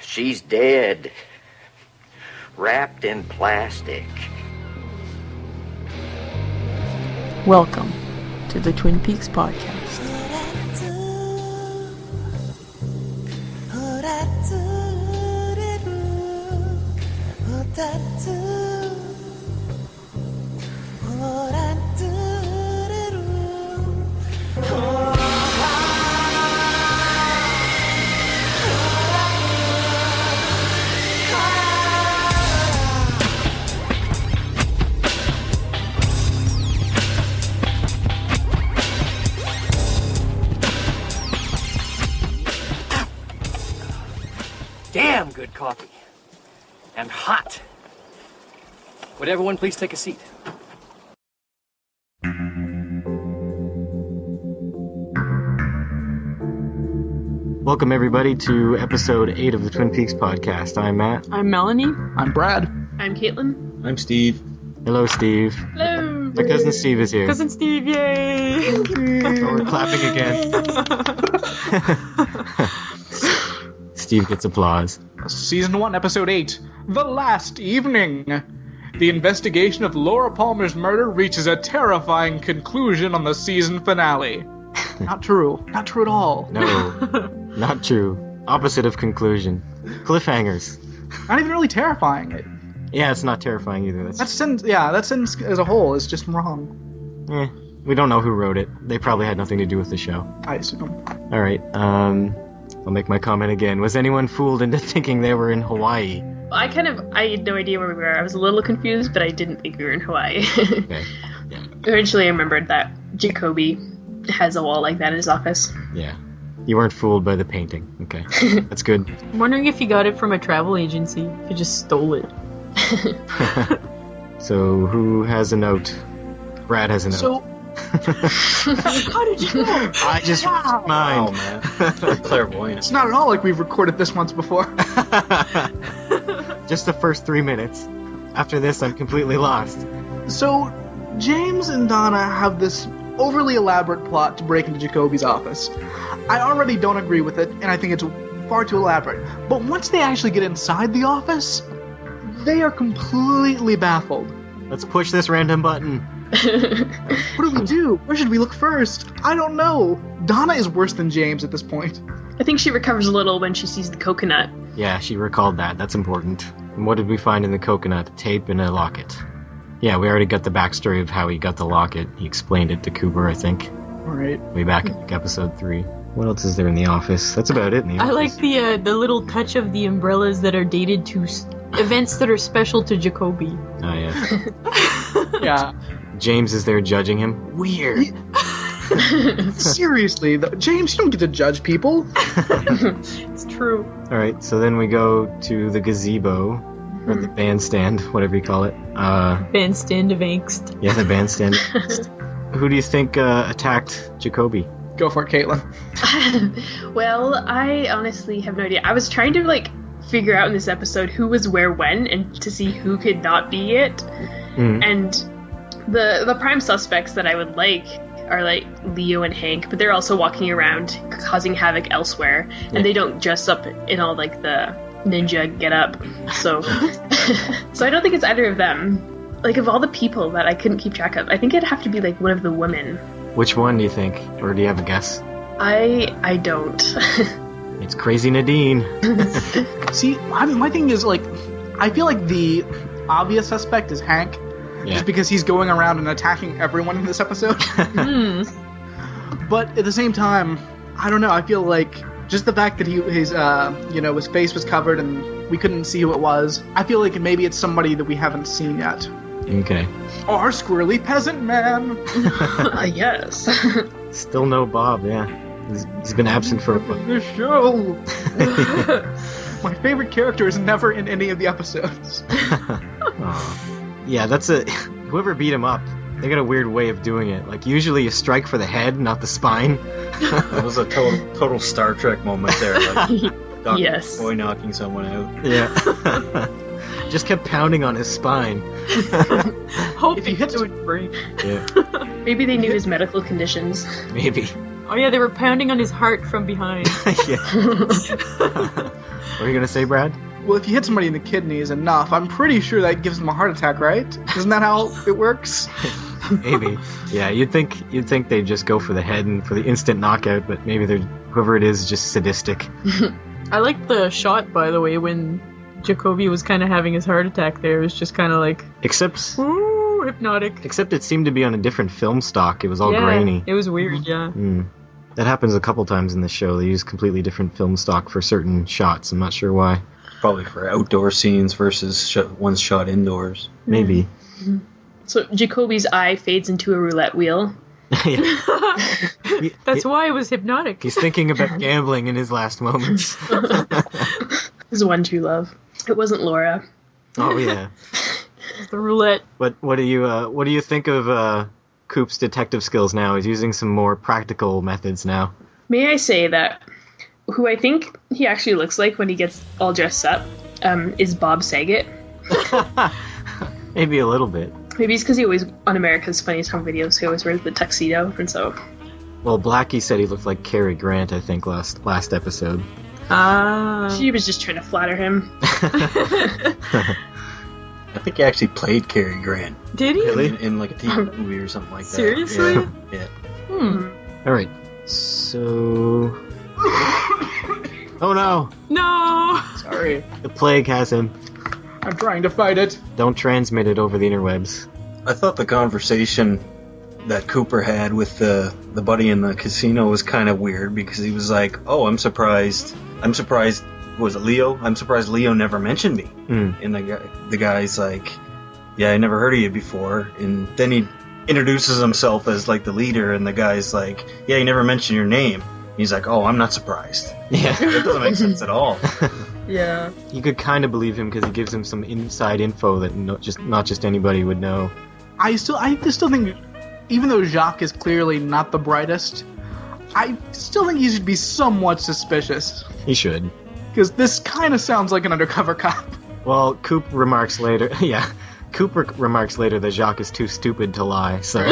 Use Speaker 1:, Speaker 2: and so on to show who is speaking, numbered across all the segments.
Speaker 1: She's dead. Wrapped in plastic.
Speaker 2: Welcome to the Twin Peaks Podcast.
Speaker 3: Damn good coffee. And hot. Would everyone please take a seat?
Speaker 4: Welcome everybody to episode 8 of the Twin Peaks Podcast. I'm Matt.
Speaker 2: I'm Melanie.
Speaker 5: I'm Brad.
Speaker 6: I'm Caitlin.
Speaker 5: I'm Steve.
Speaker 4: Hello, Steve.
Speaker 6: Hello.
Speaker 4: My cousin Steve is here.
Speaker 2: Cousin Steve, yay!
Speaker 4: Oh, we're clapping again. Steve gets applause.
Speaker 5: Season 1, Episode 8. The Last Evening. The investigation of Laura Palmer's murder reaches a terrifying conclusion on the season finale. Not true. Not true at all.
Speaker 4: No, not true. Opposite of conclusion. Cliffhangers.
Speaker 5: Not even really terrifying.
Speaker 4: Yeah, it's not terrifying either.
Speaker 5: That sentence as a whole is just wrong.
Speaker 4: We don't know who wrote it. They probably had nothing to do with the show.
Speaker 5: I assume.
Speaker 4: Alright, I'll make my comment again. Was anyone fooled into thinking they were in Hawaii?
Speaker 6: I had no idea where we were. I was a little confused, but I didn't think we were in Hawaii.
Speaker 4: Okay. Yeah.
Speaker 6: Eventually I remembered that Jacoby has a wall like that in his office.
Speaker 4: Yeah. You weren't fooled by the painting. Okay. That's good.
Speaker 2: I'm wondering if you got it from a travel agency. If you just stole it.
Speaker 4: So, who has a note? Brad has a note.
Speaker 5: So,
Speaker 2: How did you know?
Speaker 4: I just read mine.
Speaker 5: Oh, man.
Speaker 4: Clairvoyant.
Speaker 5: It's not at all like we've recorded this once before.
Speaker 4: Just the first 3 minutes. After this, I'm completely lost.
Speaker 5: So, James and Donna have this overly elaborate plot to break into Jacoby's office. I already don't agree with it, and I think it's far too elaborate. But once they actually get inside the office, they are completely baffled.
Speaker 4: Let's push this random button.
Speaker 5: What do we do? Where should we look first? I don't know. Donna is worse than James at this point.
Speaker 6: I think she recovers a little when she sees the coconut.
Speaker 4: Yeah, she recalled that. That's important. And what did we find in the coconut? A tape and a locket. Yeah, we already got the backstory of how he got the locket. He explained it to Cooper, I think.
Speaker 5: Alright.
Speaker 4: Way back in episode 3. What else is there in the office? That's about it in the office.
Speaker 2: I like the little touch of the umbrellas that are dated to events that are special to Jacoby.
Speaker 4: Oh, yeah.
Speaker 5: Yeah.
Speaker 4: James is there judging him. Weird.
Speaker 5: Seriously, James, you don't get to judge people.
Speaker 2: It's true.
Speaker 4: Alright, so then we go to the gazebo. Or the bandstand, whatever you call it.
Speaker 2: Bandstand of angst.
Speaker 4: Yeah, the bandstand. Who do you think attacked Jacoby?
Speaker 5: Go for it, Caitlin.
Speaker 6: Well, I honestly have no idea. I was trying to figure out in this episode who was where when and to see who could not be it. And the prime suspects that I would like are Leo and Hank, but they're also walking around causing havoc elsewhere, and they don't dress up in all the ninja get up. So so I don't think it's either of them. Of all the people that I couldn't keep track of, I think it'd have to be one of the women.
Speaker 4: Which one do you think? Or do you have a guess?
Speaker 6: I don't.
Speaker 4: It's Crazy Nadine.
Speaker 5: See, my thing is, I feel like the obvious suspect is Hank.
Speaker 4: Yeah.
Speaker 5: Just because he's going around and attacking everyone in this episode. But at the same time, I don't know, I feel like just the fact that his face was covered and we couldn't see who it was, I feel like maybe it's somebody that we haven't seen yet.
Speaker 4: Okay.
Speaker 5: Our squirrely peasant man!
Speaker 6: Yes.
Speaker 4: Still no Bob, yeah. He's been absent for a while.
Speaker 5: The show! My favorite character is never in any of the episodes.
Speaker 4: Yeah, whoever beat him up, they got a weird way of doing it. Usually you strike for the head, not the spine.
Speaker 7: That was a total Star Trek moment there. Dr.
Speaker 6: Yes.
Speaker 7: Boy knocking someone out.
Speaker 4: Yeah. Just kept pounding on his spine.
Speaker 2: Hope
Speaker 5: If you hit
Speaker 2: it would break.
Speaker 4: Yeah.
Speaker 6: Maybe they knew his medical conditions.
Speaker 4: Maybe.
Speaker 2: Oh yeah, they were pounding on his heart from behind.
Speaker 4: Yeah. What are you gonna say, Brad?
Speaker 5: Well, if you hit somebody in the kidneys enough, I'm pretty sure that gives them a heart attack, right? Isn't that how it works?
Speaker 4: Maybe. Yeah, you'd think they'd just go for the head and for the instant knockout, but maybe whoever it is just sadistic.
Speaker 2: I liked the shot, by the way, when Jacoby was kind of having his heart attack there. It was just kind of like,
Speaker 4: Except
Speaker 2: ooh, hypnotic.
Speaker 4: it seemed to be on a different film stock. It was all grainy.
Speaker 2: It was weird, yeah.
Speaker 4: That happens a couple times in the show. They use completely different film stock for certain shots. I'm not sure why.
Speaker 7: Probably for outdoor scenes versus ones shot indoors.
Speaker 4: Maybe.
Speaker 6: So Jacoby's eye fades into a roulette wheel.
Speaker 2: That's why it was hypnotic.
Speaker 4: He's thinking about gambling in his last moments.
Speaker 6: His one true love. It wasn't Laura.
Speaker 4: Oh yeah.
Speaker 2: The roulette.
Speaker 4: What do you think of Coop's detective skills now? He's using some more practical methods now.
Speaker 6: May I say that who I think he actually looks like when he gets all dressed up is Bob Saget.
Speaker 4: Maybe a little bit.
Speaker 6: Maybe it's because he always, on America's Funniest Home Videos, he always wears the tuxedo, and so...
Speaker 4: Well, Blackie said he looked like Cary Grant, I think, last episode.
Speaker 6: She was just trying to flatter him.
Speaker 7: I think he actually played Cary Grant.
Speaker 2: Did he?
Speaker 4: Really?
Speaker 7: In like a TV movie or something like that.
Speaker 2: Seriously?
Speaker 7: Yeah.
Speaker 4: Alright, so... Oh no!
Speaker 2: No!
Speaker 5: Sorry.
Speaker 4: The plague has him.
Speaker 5: I'm trying to fight it.
Speaker 4: Don't transmit it over the interwebs.
Speaker 7: I thought the conversation that Cooper had with the buddy in the casino was kind of weird because he was like, "Oh, I'm surprised. Was it Leo? I'm surprised Leo never mentioned me." And the guy's like, "Yeah, I never heard of you before." And then he introduces himself as like the leader, and the guy's like, "Yeah, he never mentioned your name." He's like, "Oh, I'm not surprised."
Speaker 4: Yeah.
Speaker 7: That doesn't make sense at all.
Speaker 2: Yeah.
Speaker 4: You could kind of believe him because he gives him some inside info that not just anybody would know.
Speaker 5: I still think, even though Jacques is clearly not the brightest, I still think he should be somewhat suspicious.
Speaker 4: He should.
Speaker 5: Because this kind of sounds like an undercover cop.
Speaker 4: Well, Coop remarks later that Jacques is too stupid to lie, so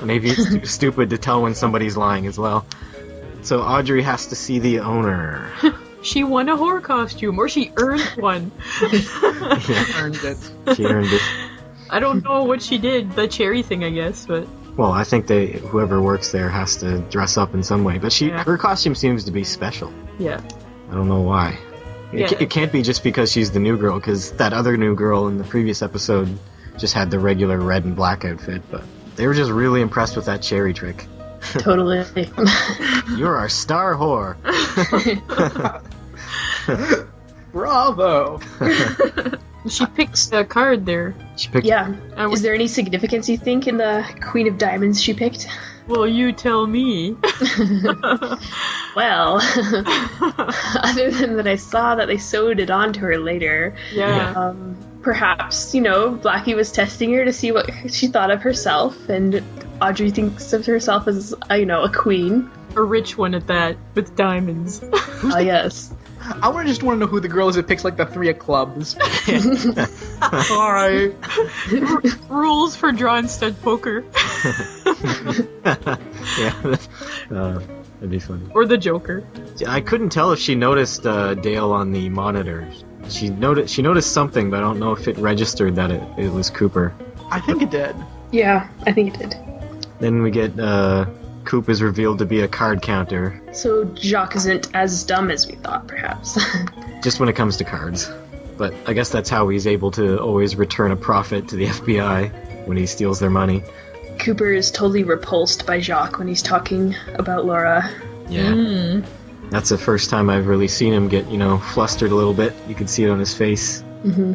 Speaker 4: maybe it's too stupid to tell when somebody's lying as well. So Audrey has to see the owner.
Speaker 2: She won a horror costume, or she earned one.
Speaker 5: Earned it.
Speaker 4: She earned it.
Speaker 2: I don't know what she did, the cherry thing, I guess, but...
Speaker 4: Well, I think whoever works there has to dress up in some way, but her costume seems to be special.
Speaker 2: Yeah.
Speaker 4: I don't know why. It can't be just because she's the new girl, because that other new girl in the previous episode just had the regular red and black outfit, but they were just really impressed with that cherry trick.
Speaker 6: Totally.
Speaker 4: You're our star whore.
Speaker 5: Bravo.
Speaker 2: She picks a card there.
Speaker 4: She picked.
Speaker 6: Yeah. Is there any significance, you think, in the Queen of Diamonds she picked?
Speaker 2: Well, you tell me.
Speaker 6: Well, other than that I saw that they sewed it onto her later.
Speaker 2: Yeah.
Speaker 6: Perhaps, Blackie was testing her to see what she thought of herself, and Audrey thinks of herself as, a queen.
Speaker 2: A rich one at that, with diamonds.
Speaker 6: Yes.
Speaker 5: I just want to know who the girl is that picks like the 3 of clubs. Alright.
Speaker 2: Rules for draw and stud poker.
Speaker 4: Yeah. That'd be funny.
Speaker 2: Or the Joker.
Speaker 4: I couldn't tell if she noticed Dale on the monitor. She noticed something, but I don't know if it registered that it was Cooper.
Speaker 5: I think it did.
Speaker 6: Yeah, I think it did.
Speaker 4: Then we get Coop is revealed to be a card counter.
Speaker 6: So Jacques isn't as dumb as we thought, perhaps.
Speaker 4: Just when it comes to cards. But I guess that's how he's able to always return a profit to the FBI when he steals their money.
Speaker 6: Cooper is totally repulsed by Jacques when he's talking about Laura.
Speaker 4: Yeah. That's the first time I've really seen him get, flustered a little bit. You can see it on his face.
Speaker 6: Mm-hmm.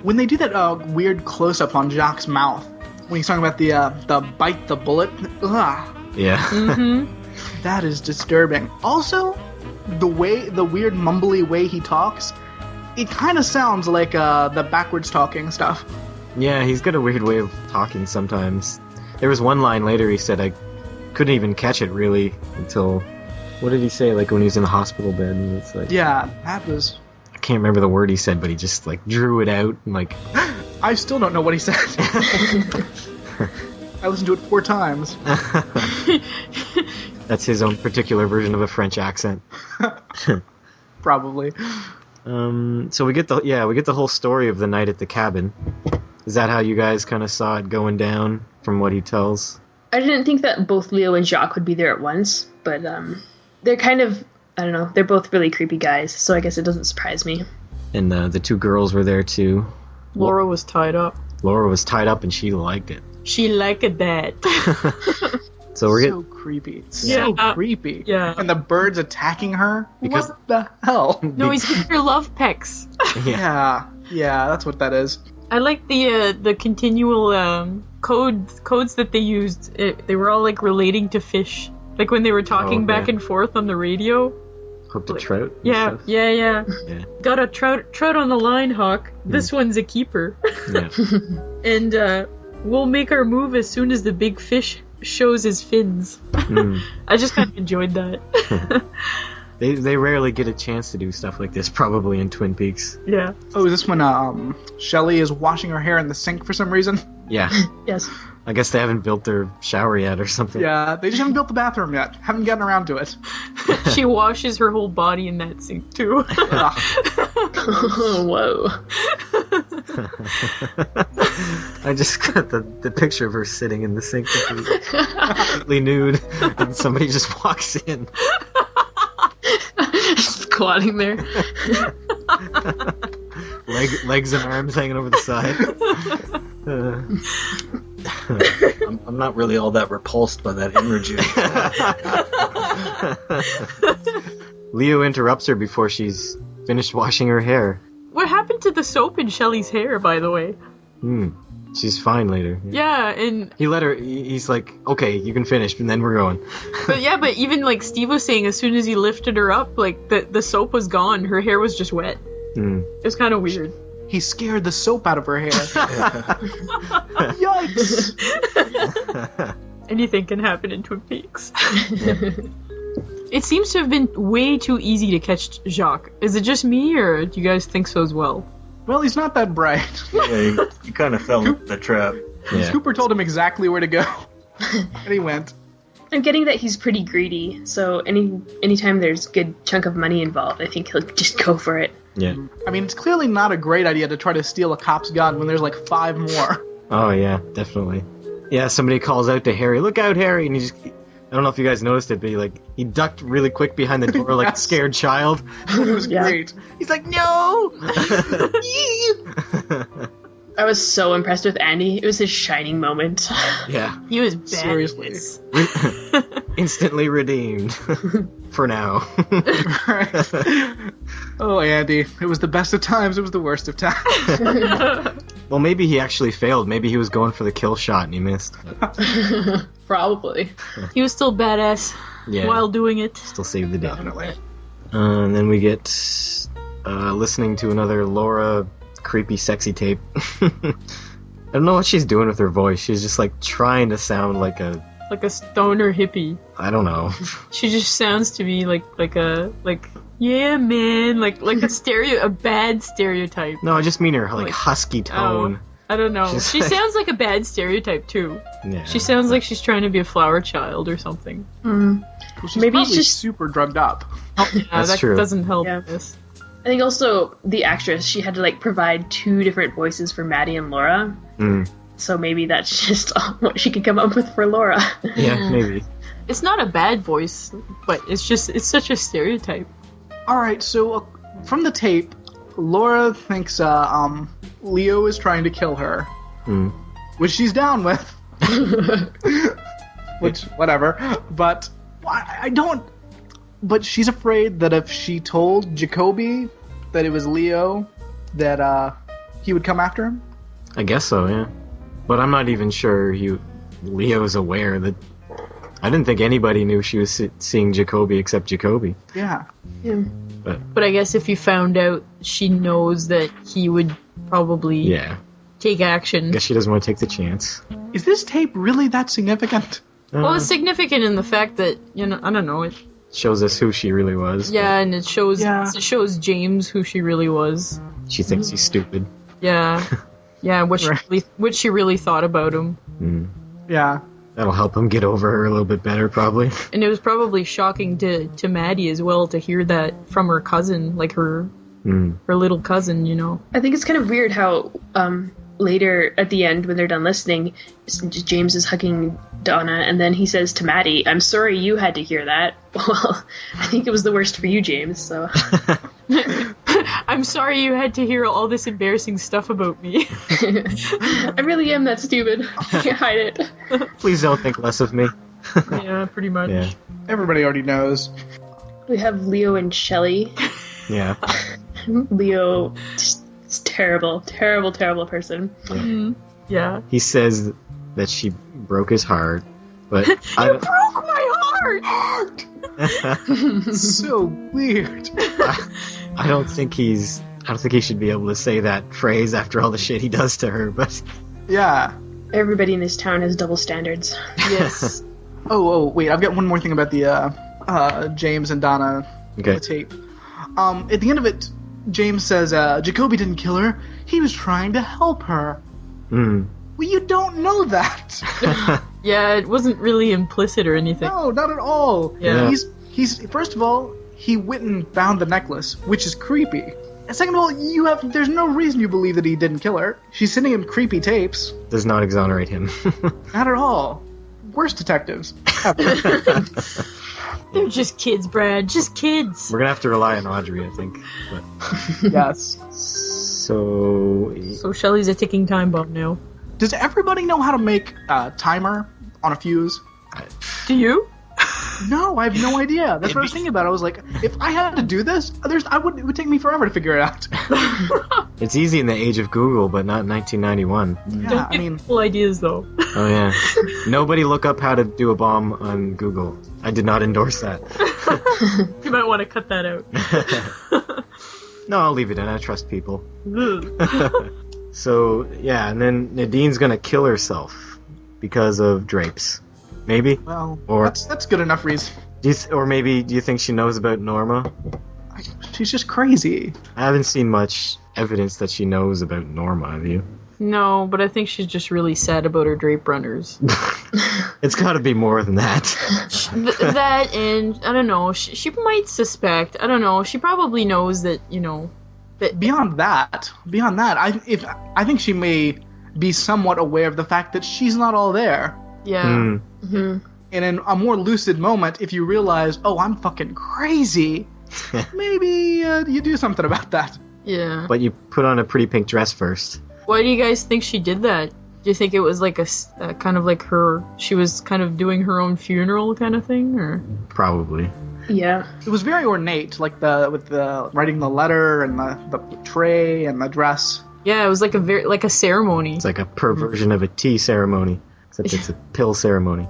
Speaker 5: When they do that weird close-up on Jacques' mouth, when he's talking about the bite the bullet, ugh.
Speaker 4: Yeah.
Speaker 2: Mm-hmm.
Speaker 5: That is disturbing. Also, the weird mumbly way he talks, it kind of sounds like the backwards talking stuff.
Speaker 4: Yeah, he's got a weird way of talking sometimes. There was one line later he said I couldn't even catch it really until... What did he say, like, when he was in the hospital bed? And it's like...
Speaker 5: Yeah, that was...
Speaker 4: I can't remember the word he said, but he just, drew it out and,
Speaker 5: I still don't know what he said. I listened to it 4 times.
Speaker 4: That's his own particular version of a French accent.
Speaker 5: Probably.
Speaker 4: So we get the whole story of the night at the cabin. Is that how you guys kind of saw it going down from what he tells?
Speaker 6: I didn't think that both Leo and Jacques would be there at once, but they're kind of, I don't know, they're both really creepy guys, so I guess it doesn't surprise me.
Speaker 4: And the 2 girls were there too.
Speaker 2: Laura was tied up.
Speaker 4: Laura was tied up and she liked it.
Speaker 2: She liked that.
Speaker 4: So we're
Speaker 5: So creepy. So creepy.
Speaker 2: Yeah.
Speaker 5: And the birds attacking her?
Speaker 4: Because-
Speaker 5: What the hell?
Speaker 2: No, he's giving her love pecks.
Speaker 5: Yeah, that's what that is.
Speaker 2: I like the continual codes that they used. They were all like relating to fish. Like when they were talking back and forth on the radio.
Speaker 4: hooked a trout. and
Speaker 2: Yeah,
Speaker 4: stuff.
Speaker 2: yeah.
Speaker 4: Yeah.
Speaker 2: Got a trout on the line, Hawk. This one's a keeper.
Speaker 4: Yeah.
Speaker 2: And we'll make our move as soon as the big fish shows his fins. I just kind of enjoyed that.
Speaker 4: They rarely get a chance to do stuff like this, probably in Twin Peaks.
Speaker 2: Yeah.
Speaker 5: Oh, is this when Shelly is washing her hair in the sink for some reason?
Speaker 4: Yeah.
Speaker 6: Yes.
Speaker 4: I guess they haven't built their shower yet or something.
Speaker 5: Yeah, they just haven't built the bathroom yet. Haven't gotten around to it.
Speaker 2: She washes her whole body in that sink, too.
Speaker 6: Whoa.
Speaker 4: I just got the picture of her sitting in the sink completely nude, and somebody just walks in.
Speaker 6: Squatting there.
Speaker 4: Legs and arms hanging over the side.
Speaker 7: I'm not really all that repulsed by that imagery.
Speaker 4: Leo interrupts her before she's finished washing her hair.
Speaker 2: What happened to the soap in Shelly's hair, by the way?
Speaker 4: She's fine later.
Speaker 2: Yeah, and...
Speaker 4: He let her... He's like, okay, you can finish, and then we're going.
Speaker 2: But even, like, Steve was saying, as soon as he lifted her up, like, the soap was gone. Her hair was just wet. It was kind of weird.
Speaker 5: He scared the soap out of her hair. Yikes!
Speaker 2: Anything can happen in Twin Peaks. It seems to have been way too easy to catch Jacques. Is it just me, or do you guys think so as well?
Speaker 5: Well, he's not that bright.
Speaker 7: Yeah, you kind of fell into the trap.
Speaker 4: Yeah.
Speaker 5: Cooper told him exactly where to go. And he went.
Speaker 6: I'm getting that he's pretty greedy, so anytime there's a good chunk of money involved, I think he'll just go for it.
Speaker 4: Yeah.
Speaker 5: I mean, it's clearly not a great idea to try to steal a cop's gun when there's like 5 more.
Speaker 4: Oh, yeah, definitely. Yeah, somebody calls out to Harry, "Look out, Harry!" And he just... I don't know if you guys noticed it, but he ducked really quick behind the door like a scared child.
Speaker 5: It was great.
Speaker 4: He's like, "No!"
Speaker 6: I was so impressed with Andy. It was his shining moment.
Speaker 4: Yeah.
Speaker 2: He was bad.
Speaker 5: Seriously.
Speaker 4: Instantly redeemed. For now.
Speaker 5: Oh, Andy. It was the best of times. It was the worst of times.
Speaker 4: Well, maybe he actually failed. Maybe he was going for the kill shot and he missed.
Speaker 6: Probably.
Speaker 2: He was still badass
Speaker 4: Yeah.
Speaker 2: while doing it.
Speaker 4: Still saved the day.
Speaker 5: Definitely.
Speaker 4: And then we get listening to another Laura creepy sexy tape. I don't know what she's doing with her voice. She's just like trying to sound like a...
Speaker 2: Like a stoner hippie.
Speaker 4: I don't know.
Speaker 2: She just sounds to me like yeah, man, like a bad stereotype.
Speaker 4: No, I just mean her like
Speaker 2: Like-
Speaker 4: husky tone.
Speaker 2: I don't know.
Speaker 4: She's
Speaker 2: She
Speaker 4: like-
Speaker 2: sounds like a bad stereotype too.
Speaker 4: Yeah.
Speaker 2: She sounds like she's trying to be a flower child or something.
Speaker 5: Well, she's
Speaker 6: Maybe it's
Speaker 5: probably
Speaker 6: just-
Speaker 5: super drugged up.
Speaker 2: Yeah,
Speaker 4: That's
Speaker 2: that
Speaker 4: true.
Speaker 2: doesn't help
Speaker 6: Yeah.
Speaker 2: this.
Speaker 6: I think also the actress, she had to like provide 2 different voices for Maddie and Laura. So maybe that's just what she could come up with for Laura.
Speaker 4: Yeah, maybe.
Speaker 2: It's not a bad voice, but it's such a stereotype.
Speaker 5: Alright, so from the tape, Laura thinks Leo is trying to kill her. Which she's down with. Which, whatever. But I don't... But she's afraid that if she told Jacoby that it was Leo, that he would come after him?
Speaker 4: I guess so, yeah. But I'm not even sure Leo's aware that... I didn't think anybody knew she was seeing Jacoby except Jacoby.
Speaker 5: Yeah.
Speaker 2: But I guess if you found out, she knows that he would probably
Speaker 4: Yeah.
Speaker 2: take action.
Speaker 4: I guess she doesn't want to take the chance.
Speaker 5: Is this tape really that significant?
Speaker 2: Well, it's significant in the fact that, I don't know, it
Speaker 4: Shows us who she really was.
Speaker 2: yeah, and it shows
Speaker 5: Yeah.
Speaker 2: James who she really was.
Speaker 4: but She thinks he's stupid.
Speaker 2: Yeah. Yeah, what she really thought about him.
Speaker 5: Yeah.
Speaker 4: That'll help him get over her a little bit better, probably.
Speaker 2: And it was probably shocking to Maddie as well to hear that from her cousin, like her little cousin, you know.
Speaker 6: I think it's kind of weird how later at the end when they're done listening, James is hugging Donna and then he says to Maddie, "I'm sorry you had to hear that." Well, I think it was the worst for you, James, so...
Speaker 2: I'm sorry you had to hear all this embarrassing stuff about me.
Speaker 6: I really am that stupid. I can't hide it.
Speaker 4: Please don't think less of me.
Speaker 2: Yeah, pretty much.
Speaker 4: Yeah.
Speaker 5: Everybody already knows.
Speaker 6: We have Leo and Shelley.
Speaker 4: Yeah.
Speaker 6: Leo just is terrible person.
Speaker 2: Yeah.
Speaker 4: He says that she broke his heart, but
Speaker 2: You broke my heart!
Speaker 5: So weird.
Speaker 4: I don't think he should be able to say that phrase after all the shit he does to her, but
Speaker 5: Yeah.
Speaker 6: Everybody in this town has double standards.
Speaker 2: Yes.
Speaker 5: Oh, wait, I've got one more thing about the James and Donna
Speaker 4: Okay.
Speaker 5: tape. At the end of it, James says, Jacoby didn't kill her. He was trying to help her. Well, you don't know that.
Speaker 2: Yeah, it wasn't really implicit or anything.
Speaker 5: No, not at all.
Speaker 2: Yeah.
Speaker 5: He's first of all, he went and found the necklace, which is creepy. And second of all, there's no reason you believe that he didn't kill her. She's sending him creepy tapes.
Speaker 4: does not exonerate him.
Speaker 5: Not at all. Worst detectives.
Speaker 2: They're just kids, Brad. Just kids.
Speaker 4: We're gonna have to rely on Audrey, I think. But,
Speaker 5: Yes.
Speaker 4: so
Speaker 2: So Shelley's a ticking time bomb now.
Speaker 5: Does everybody know how to make a timer on a fuse?
Speaker 2: Do you?
Speaker 5: No, I have no idea. That's what I was thinking about. I was like, if I had to do this, it would take me forever to figure it out.
Speaker 4: it's easy in the age of Google, but not in 1991.
Speaker 5: Yeah,
Speaker 2: Don't
Speaker 5: I
Speaker 2: give
Speaker 5: mean,
Speaker 2: full ideas though.
Speaker 4: Oh yeah. Nobody look up how to do a bomb on Google. I did not endorse that.
Speaker 2: You might want to cut that out.
Speaker 4: No, I'll leave it in. I trust people.
Speaker 2: Ugh.
Speaker 4: So yeah, and then Nadine's gonna kill herself because of drapes. Maybe?
Speaker 5: well,
Speaker 4: Or-
Speaker 5: that's good enough reason.
Speaker 4: Or maybe do you think she knows about Norma?
Speaker 5: She's just crazy.
Speaker 4: I haven't seen much evidence that she knows about Norma, have you?
Speaker 2: No, but I think she's just really sad about her drape runners.
Speaker 4: It's gotta be more than that.
Speaker 2: That and, I don't know, she might suspect, I don't know, she probably knows that, you know, that...
Speaker 5: Beyond that, I think she may be somewhat aware of the fact that she's not all there.
Speaker 2: Yeah.
Speaker 5: And in a more lucid moment, if you realize, oh, I'm fucking crazy, maybe you do something about that.
Speaker 2: Yeah.
Speaker 4: But you put on a pretty pink dress first.
Speaker 2: Why do you guys think she did that? Do you think it was like a kind of like she was kind of doing her own funeral kind of thing, or?
Speaker 4: Probably.
Speaker 6: Yeah.
Speaker 5: It was very ornate, like with the writing the letter and the tray and the dress.
Speaker 2: Yeah, it was like a ceremony.
Speaker 4: It's like a perversion of a tea ceremony, except it's a pill ceremony.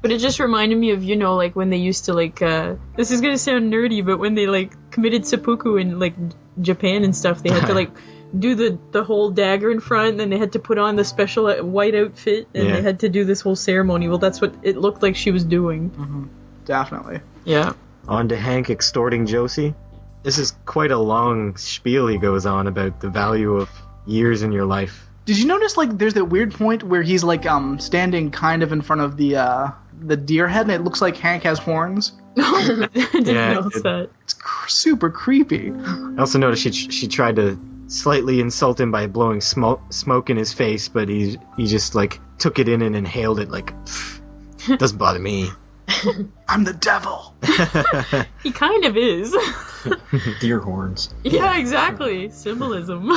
Speaker 2: But it just reminded me of, you know, like when they used to like, this is gonna sound nerdy, but when they like committed seppuku in like Japan and stuff, they had to like do the whole dagger in front, and then they had to put on the special white outfit, and they had to do this whole ceremony. Well, that's what it looked like she was doing.
Speaker 5: Mm-hmm. Definitely.
Speaker 2: Yeah.
Speaker 4: On to Hank extorting Josie. This is quite a long spiel he goes on about the value of years in your life.
Speaker 5: Did you notice, like, there's that weird point where he's, like, standing kind of in front of the deer head, and it looks like Hank has horns?
Speaker 2: I didn't notice that.
Speaker 5: It's super creepy.
Speaker 4: I also noticed she tried to slightly insult him by blowing smoke in his face, but he just, like, took it in and inhaled it, like, doesn't bother me.
Speaker 5: I'm the devil.
Speaker 2: He kind of is.
Speaker 7: Deer horns.
Speaker 2: Yeah, exactly. Symbolism.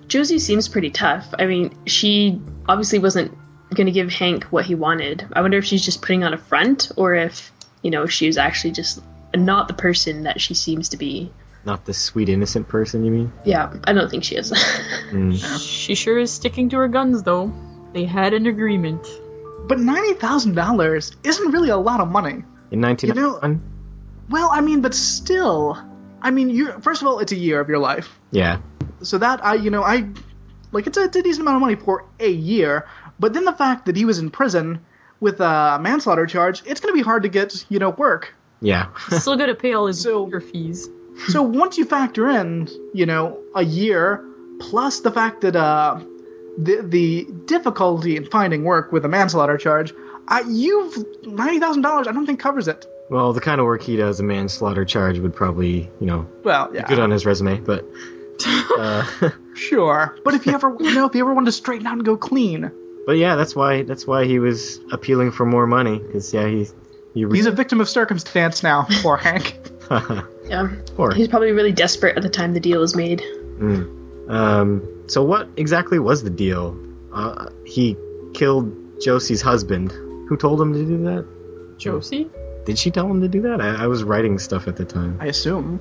Speaker 6: Josie seems pretty tough. I mean, she obviously wasn't going to give Hank what he wanted. I wonder if she's just putting on a front, or if, you know, she was actually just not the person that she seems to be.
Speaker 4: Not the sweet innocent person, you mean?
Speaker 6: Yeah, I don't think she is.
Speaker 2: She sure is sticking to her guns, though. They had an agreement.
Speaker 5: But $90,000 isn't really a lot of money.
Speaker 4: In 1991?
Speaker 5: Well, I mean, but still. I mean, first of all, it's a year of your life.
Speaker 4: Yeah.
Speaker 5: So that, it's a decent amount of money for a year. But then the fact that he was in prison with a manslaughter charge, it's going to be hard to get, work.
Speaker 4: Yeah.
Speaker 2: Still got to pay all his lawyer fees.
Speaker 5: So once you factor in, a year, plus the fact that the difficulty in finding work with a manslaughter charge, you've $90,000. I don't think covers it.
Speaker 4: Well, the kind of work he does, a manslaughter charge would probably,
Speaker 5: Well,
Speaker 4: be
Speaker 5: yeah,
Speaker 4: good on his resume, but...
Speaker 5: sure. But if you ever, if you ever wanted to straighten out and go clean,
Speaker 4: But yeah, that's why he was appealing for more money, because, yeah,
Speaker 5: he's a victim of circumstance now, poor Hank.
Speaker 6: Yeah.
Speaker 4: Or-
Speaker 6: He's probably really desperate at the time the deal was made.
Speaker 4: So what exactly was the deal? He killed Josie's husband. Who told him to do that?
Speaker 2: Josie?
Speaker 4: Did she tell him to do that? I was writing stuff at the time.
Speaker 5: I assume.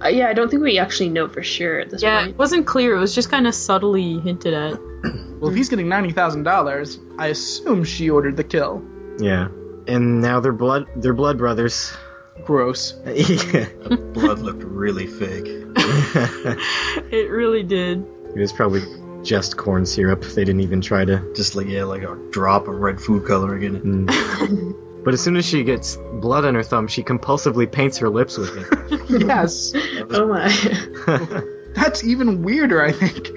Speaker 6: Yeah, I don't think we actually know for sure at this
Speaker 2: Yeah,
Speaker 6: point.
Speaker 2: it wasn't clear. It was just kind of subtly hinted at.
Speaker 5: Well, if he's getting $90,000, I assume she ordered the kill.
Speaker 4: Yeah. And now they're blood brothers.
Speaker 5: Gross.
Speaker 4: Yeah.
Speaker 7: Blood looked really fake.
Speaker 2: It really did.
Speaker 4: It was probably just corn syrup. They didn't even try to...
Speaker 7: Just like a drop of red food coloring in it.
Speaker 4: But as soon as she gets blood on her thumb, she compulsively paints her lips with it.
Speaker 5: Yes.
Speaker 6: Oh my.
Speaker 5: That's even weirder, I think.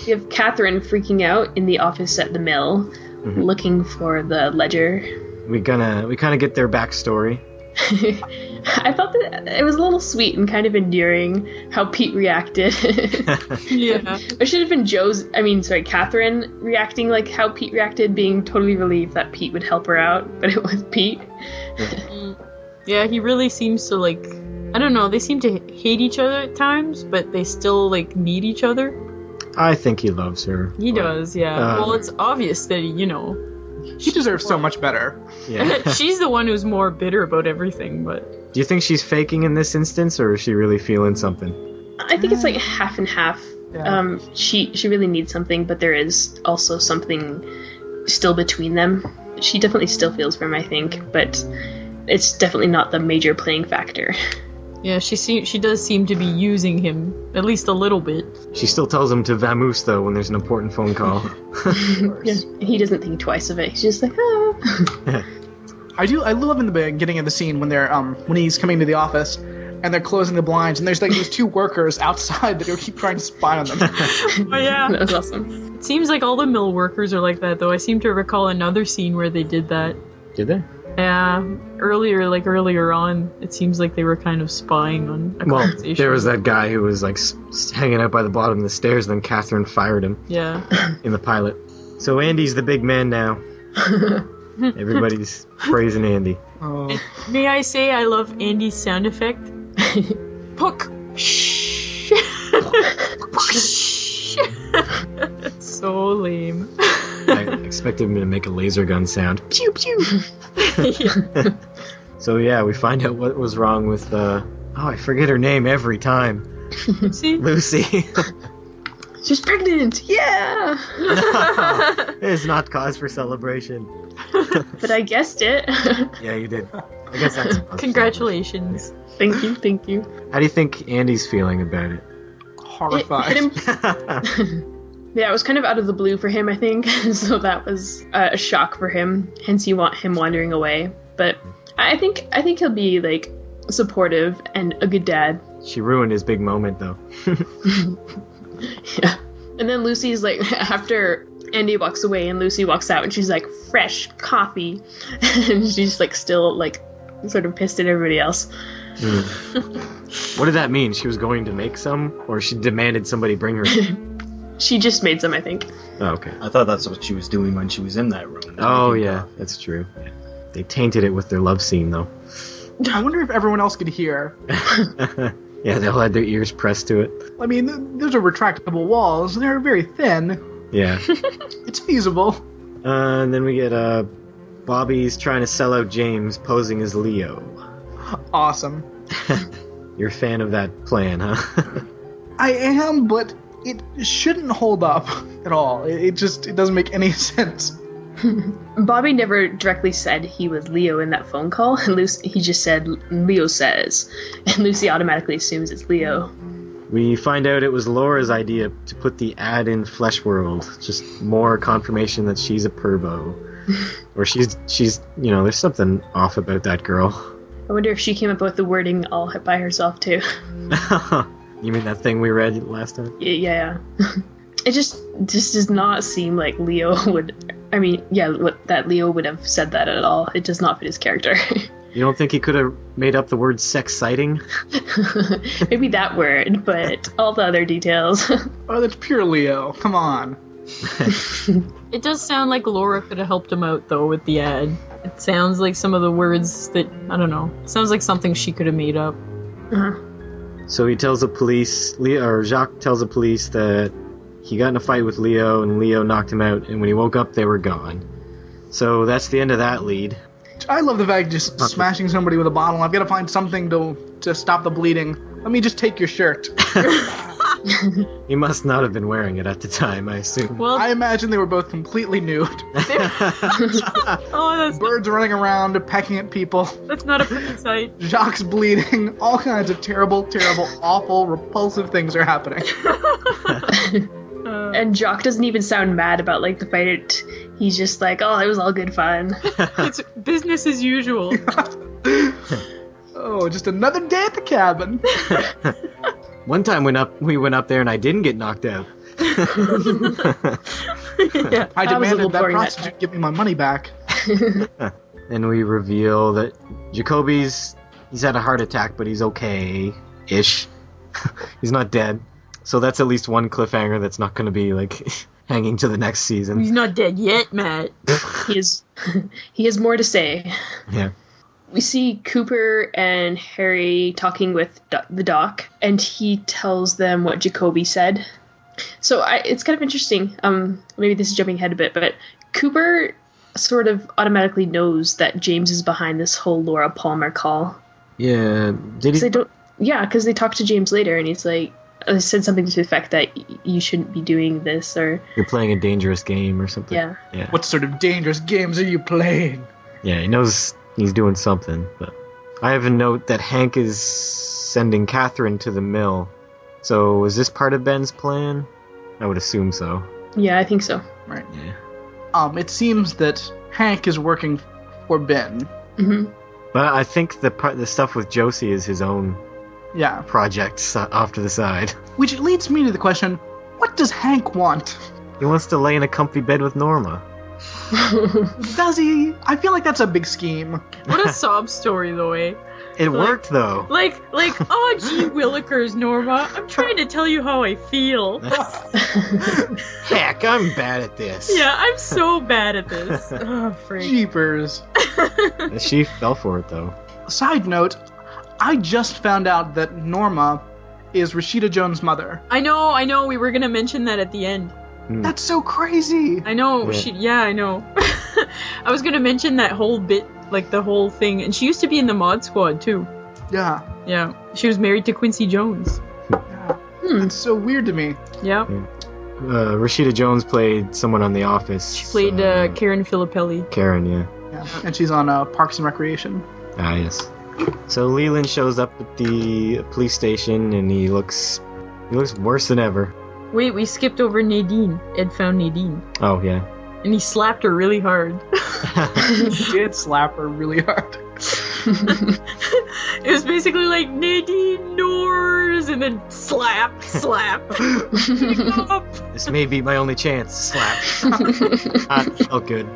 Speaker 6: You have Catherine freaking out in the office at the mill, looking for the ledger.
Speaker 4: We kind of get their backstory.
Speaker 6: I thought that it was a little sweet and kind of endearing how Pete reacted.
Speaker 2: Yeah.
Speaker 6: It should have been Catherine reacting like how Pete reacted, being totally relieved that Pete would help her out, but it was Pete.
Speaker 2: Yeah, he really seems to, like, I don't know, they seem to hate each other at times, but they still, like, need each other.
Speaker 4: I think he loves her.
Speaker 2: He does, yeah. Well, it's obvious that,
Speaker 5: He deserves so much better.
Speaker 4: Yeah.
Speaker 2: she's the one who's more bitter about everything, but...
Speaker 4: Do you think she's faking in this instance, or is she really feeling something?
Speaker 6: I think it's like half and half.
Speaker 5: Yeah.
Speaker 6: She really needs something, but there is also something still between them. She definitely still feels for him, I think, but it's definitely not the major playing factor.
Speaker 2: Yeah, she does seem to be using him, at least a little bit.
Speaker 4: She still tells him to vamoose, though, when there's an important phone call.
Speaker 6: Yeah, he doesn't think twice of it. He's just like, ah.
Speaker 5: I love in the beginning of the scene when they're when he's coming to the office and they're closing the blinds and there's like these two workers outside that keep trying to spy on them.
Speaker 2: Oh, yeah.
Speaker 6: That was awesome.
Speaker 2: It seems like all the mill workers are like that, though. I seem to recall another scene where they did that.
Speaker 4: Did they?
Speaker 2: Yeah, earlier on, it seems like they were kind of spying on a conversation.
Speaker 4: There was that guy who was like hanging out by the bottom of the stairs, then Catherine fired him
Speaker 2: Yeah.
Speaker 4: in the pilot. So Andy's the big man now. Everybody's praising Andy.
Speaker 5: Oh.
Speaker 2: May I say I love Andy's sound effect? Puck! Shh! So lame.
Speaker 4: I expected him to make a laser gun sound. Pew pew! So yeah, we find out what was wrong with I forget her name every time.
Speaker 2: See?
Speaker 4: Lucy.
Speaker 6: She's pregnant! Yeah!
Speaker 4: It is not cause for celebration.
Speaker 6: But I guessed it.
Speaker 4: Yeah, you did. I guess that's cause for
Speaker 2: Congratulations.
Speaker 6: Thank you.
Speaker 4: How do you think Andy's feeling about it?
Speaker 5: Horrified.
Speaker 6: It hit him. Yeah, it was kind of out of the blue for him, I think. So that was a shock for him. Hence, you want him wandering away. But I think he'll be like supportive and a good dad.
Speaker 4: She ruined his big moment, though.
Speaker 6: Yeah. And then Lucy's like, after Andy walks away and Lucy walks out, and she's like, fresh coffee, and she's like still like sort of pissed at everybody else.
Speaker 4: What did that mean? She was going to make some, or she demanded somebody bring her?
Speaker 6: She just made some, I think.
Speaker 4: Oh, okay.
Speaker 7: I thought that's what she was doing when she was in that room.
Speaker 4: Oh yeah, that's true. They tainted it with their love scene, though.
Speaker 5: I wonder if everyone else could hear.
Speaker 4: Yeah, they all had their ears pressed to it.
Speaker 5: I mean, those are retractable walls. They're very thin.
Speaker 4: Yeah.
Speaker 5: It's feasible.
Speaker 4: And then we get Bobby's trying to sell out James, posing as Leo.
Speaker 5: Awesome.
Speaker 4: You're a fan of that plan, huh?
Speaker 5: I am, but it shouldn't hold up at all. It doesn't make any sense.
Speaker 6: Bobby never directly said he was Leo in that phone call. He just said, Leo says. And Lucy automatically assumes it's Leo.
Speaker 4: We find out it was Laura's idea to put the ad in Flesh World. Just more confirmation that she's a pervo. Or she's there's something off about that girl.
Speaker 6: I wonder if she came up with the wording all by herself, too.
Speaker 4: You mean that thing we read last time?
Speaker 6: Yeah. It just does not seem like Leo would. I mean, yeah, that Leo would have said that at all. It does not fit his character.
Speaker 4: You don't think he could have made up the word sex-citing?
Speaker 6: Maybe that word, but all the other details.
Speaker 5: Oh, that's pure Leo. Come on.
Speaker 2: It does sound like Laura could have helped him out, though, with the ad. It sounds like some of the words that, I don't know, it sounds like something she could have made up.
Speaker 4: So he tells the police, Jacques tells the police that he got in a fight with Leo, and Leo knocked him out, and when he woke up, they were gone. So that's the end of that lead.
Speaker 5: I love the fact just smashing somebody with a bottle. I've got to find something to stop the bleeding. Let me just take your shirt.
Speaker 4: He must not have been wearing it at the time, I assume.
Speaker 2: Well,
Speaker 5: I imagine they were both completely nude.
Speaker 2: oh,
Speaker 5: Birds running around, pecking at people.
Speaker 2: that's not a pretty sight.
Speaker 5: Jacques bleeding. All kinds of terrible, terrible, awful, repulsive things are happening.
Speaker 6: And Jock doesn't even sound mad about like the fight. He's just like, oh, it was all good fun.
Speaker 2: It's business as usual.
Speaker 5: Oh, just another day at the cabin.
Speaker 4: One time we went up there and I didn't get knocked out.
Speaker 2: Yeah.
Speaker 5: I
Speaker 6: That was a
Speaker 5: demanded
Speaker 6: little
Speaker 5: that
Speaker 6: boring that
Speaker 5: prostitute give me my money back.
Speaker 4: Then we reveal that Jacoby's had a heart attack, but he's okay-ish. He's not dead. So that's at least one cliffhanger that's not going to be like hanging to the next season.
Speaker 2: He's not dead yet, Matt.
Speaker 6: He has more to say.
Speaker 4: Yeah.
Speaker 6: We see Cooper and Harry talking with the doc, and he tells them what Jacoby said. So it's kind of interesting. Maybe this is jumping ahead a bit, but Cooper sort of automatically knows that James is behind this whole Laura Palmer call.
Speaker 4: Yeah. Did he?
Speaker 6: Because they talk to James later, and he's like, said something to the effect that you shouldn't be doing this, or
Speaker 4: You're playing a dangerous game or something.
Speaker 6: yeah.
Speaker 4: Yeah.
Speaker 5: What sort of dangerous games are you playing?
Speaker 4: Yeah, he knows he's doing something. But I have a note that Hank is sending Catherine to the mill. So is this part of Ben's plan? I would assume so.
Speaker 6: Yeah, I think so.
Speaker 5: Right.
Speaker 4: Yeah.
Speaker 5: It seems that Hank is working for Ben.
Speaker 6: Hmm.
Speaker 4: But I think the stuff with Josie is his own
Speaker 5: Yeah.
Speaker 4: project off to the side.
Speaker 5: Which leads me to the question, what does Hank want?
Speaker 4: He wants to lay in a comfy bed with Norma.
Speaker 5: Does he? I feel like that's a big scheme.
Speaker 2: What a sob story, though, eh?
Speaker 4: It worked, though.
Speaker 2: Like, oh, gee willikers, Norma. I'm trying to tell you how I feel.
Speaker 4: Heck, I'm bad at this.
Speaker 2: Yeah, I'm so bad at this. Oh, freak.
Speaker 5: Jeepers.
Speaker 4: She fell for it, though.
Speaker 5: Side note, I just found out that Norma is Rashida Jones' mother.
Speaker 2: I know. We were gonna mention that at the end.
Speaker 5: That's so crazy.
Speaker 2: I know.
Speaker 4: Yeah.
Speaker 2: I know. I was gonna mention that whole bit, like the whole thing. And she used to be in the Mod Squad, too.
Speaker 5: Yeah.
Speaker 2: Yeah. She was married to Quincy Jones.
Speaker 5: It's so weird to me.
Speaker 2: Yeah.
Speaker 4: Rashida Jones played someone on The Office.
Speaker 2: She played Karen Filippelli.
Speaker 4: Karen, yeah.
Speaker 5: Yeah. And she's on Parks and Recreation.
Speaker 4: Ah, yes. So Leland shows up at the police station, and he looks worse than ever.
Speaker 2: Wait, we skipped over Nadine. Ed found Nadine.
Speaker 4: Oh, yeah.
Speaker 2: And he slapped her really hard.
Speaker 5: He did slap her really hard.
Speaker 2: It was basically like, Nadine Nors, and then slap.
Speaker 4: This may be my only chance. Slap. Felt good.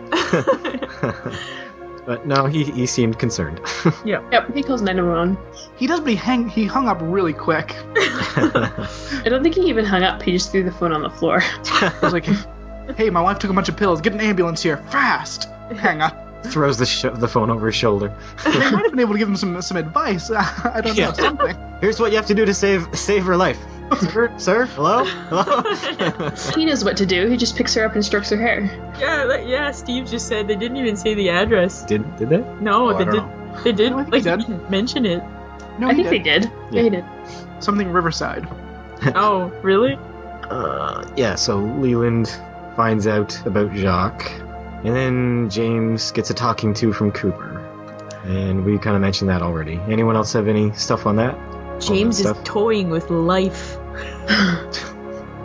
Speaker 4: But no, he seemed concerned.
Speaker 6: Yep, he calls 911.
Speaker 5: He does, but he hung up really quick.
Speaker 6: I don't think he even hung up. He just threw the phone on the floor.
Speaker 5: I was like, hey, my wife took a bunch of pills. Get an ambulance here. Fast. Hang on.
Speaker 4: Throws the phone over his shoulder.
Speaker 5: They might have been able to give him some advice. I don't know, something.
Speaker 4: Here's what you have to do to save her life. Sir? Hello?
Speaker 6: He knows what to do. He just picks her up and strokes her hair.
Speaker 2: Yeah, Steve just said they didn't even say the address.
Speaker 4: Did they?
Speaker 2: No, they
Speaker 5: I don't
Speaker 2: did.
Speaker 5: know.
Speaker 2: They did.
Speaker 5: No, I think
Speaker 2: Like,
Speaker 5: he
Speaker 2: they
Speaker 5: did.
Speaker 2: didn't mention it.
Speaker 5: No,
Speaker 6: I think they did. Yeah, he did.
Speaker 5: Something Riverside.
Speaker 2: Oh, really?
Speaker 4: Yeah, so Leland finds out about Jacques, and then James gets a talking to from Cooper. And we kind of mentioned that already. Anyone else have any stuff on that?
Speaker 2: James is
Speaker 4: stuff?
Speaker 2: toying with life.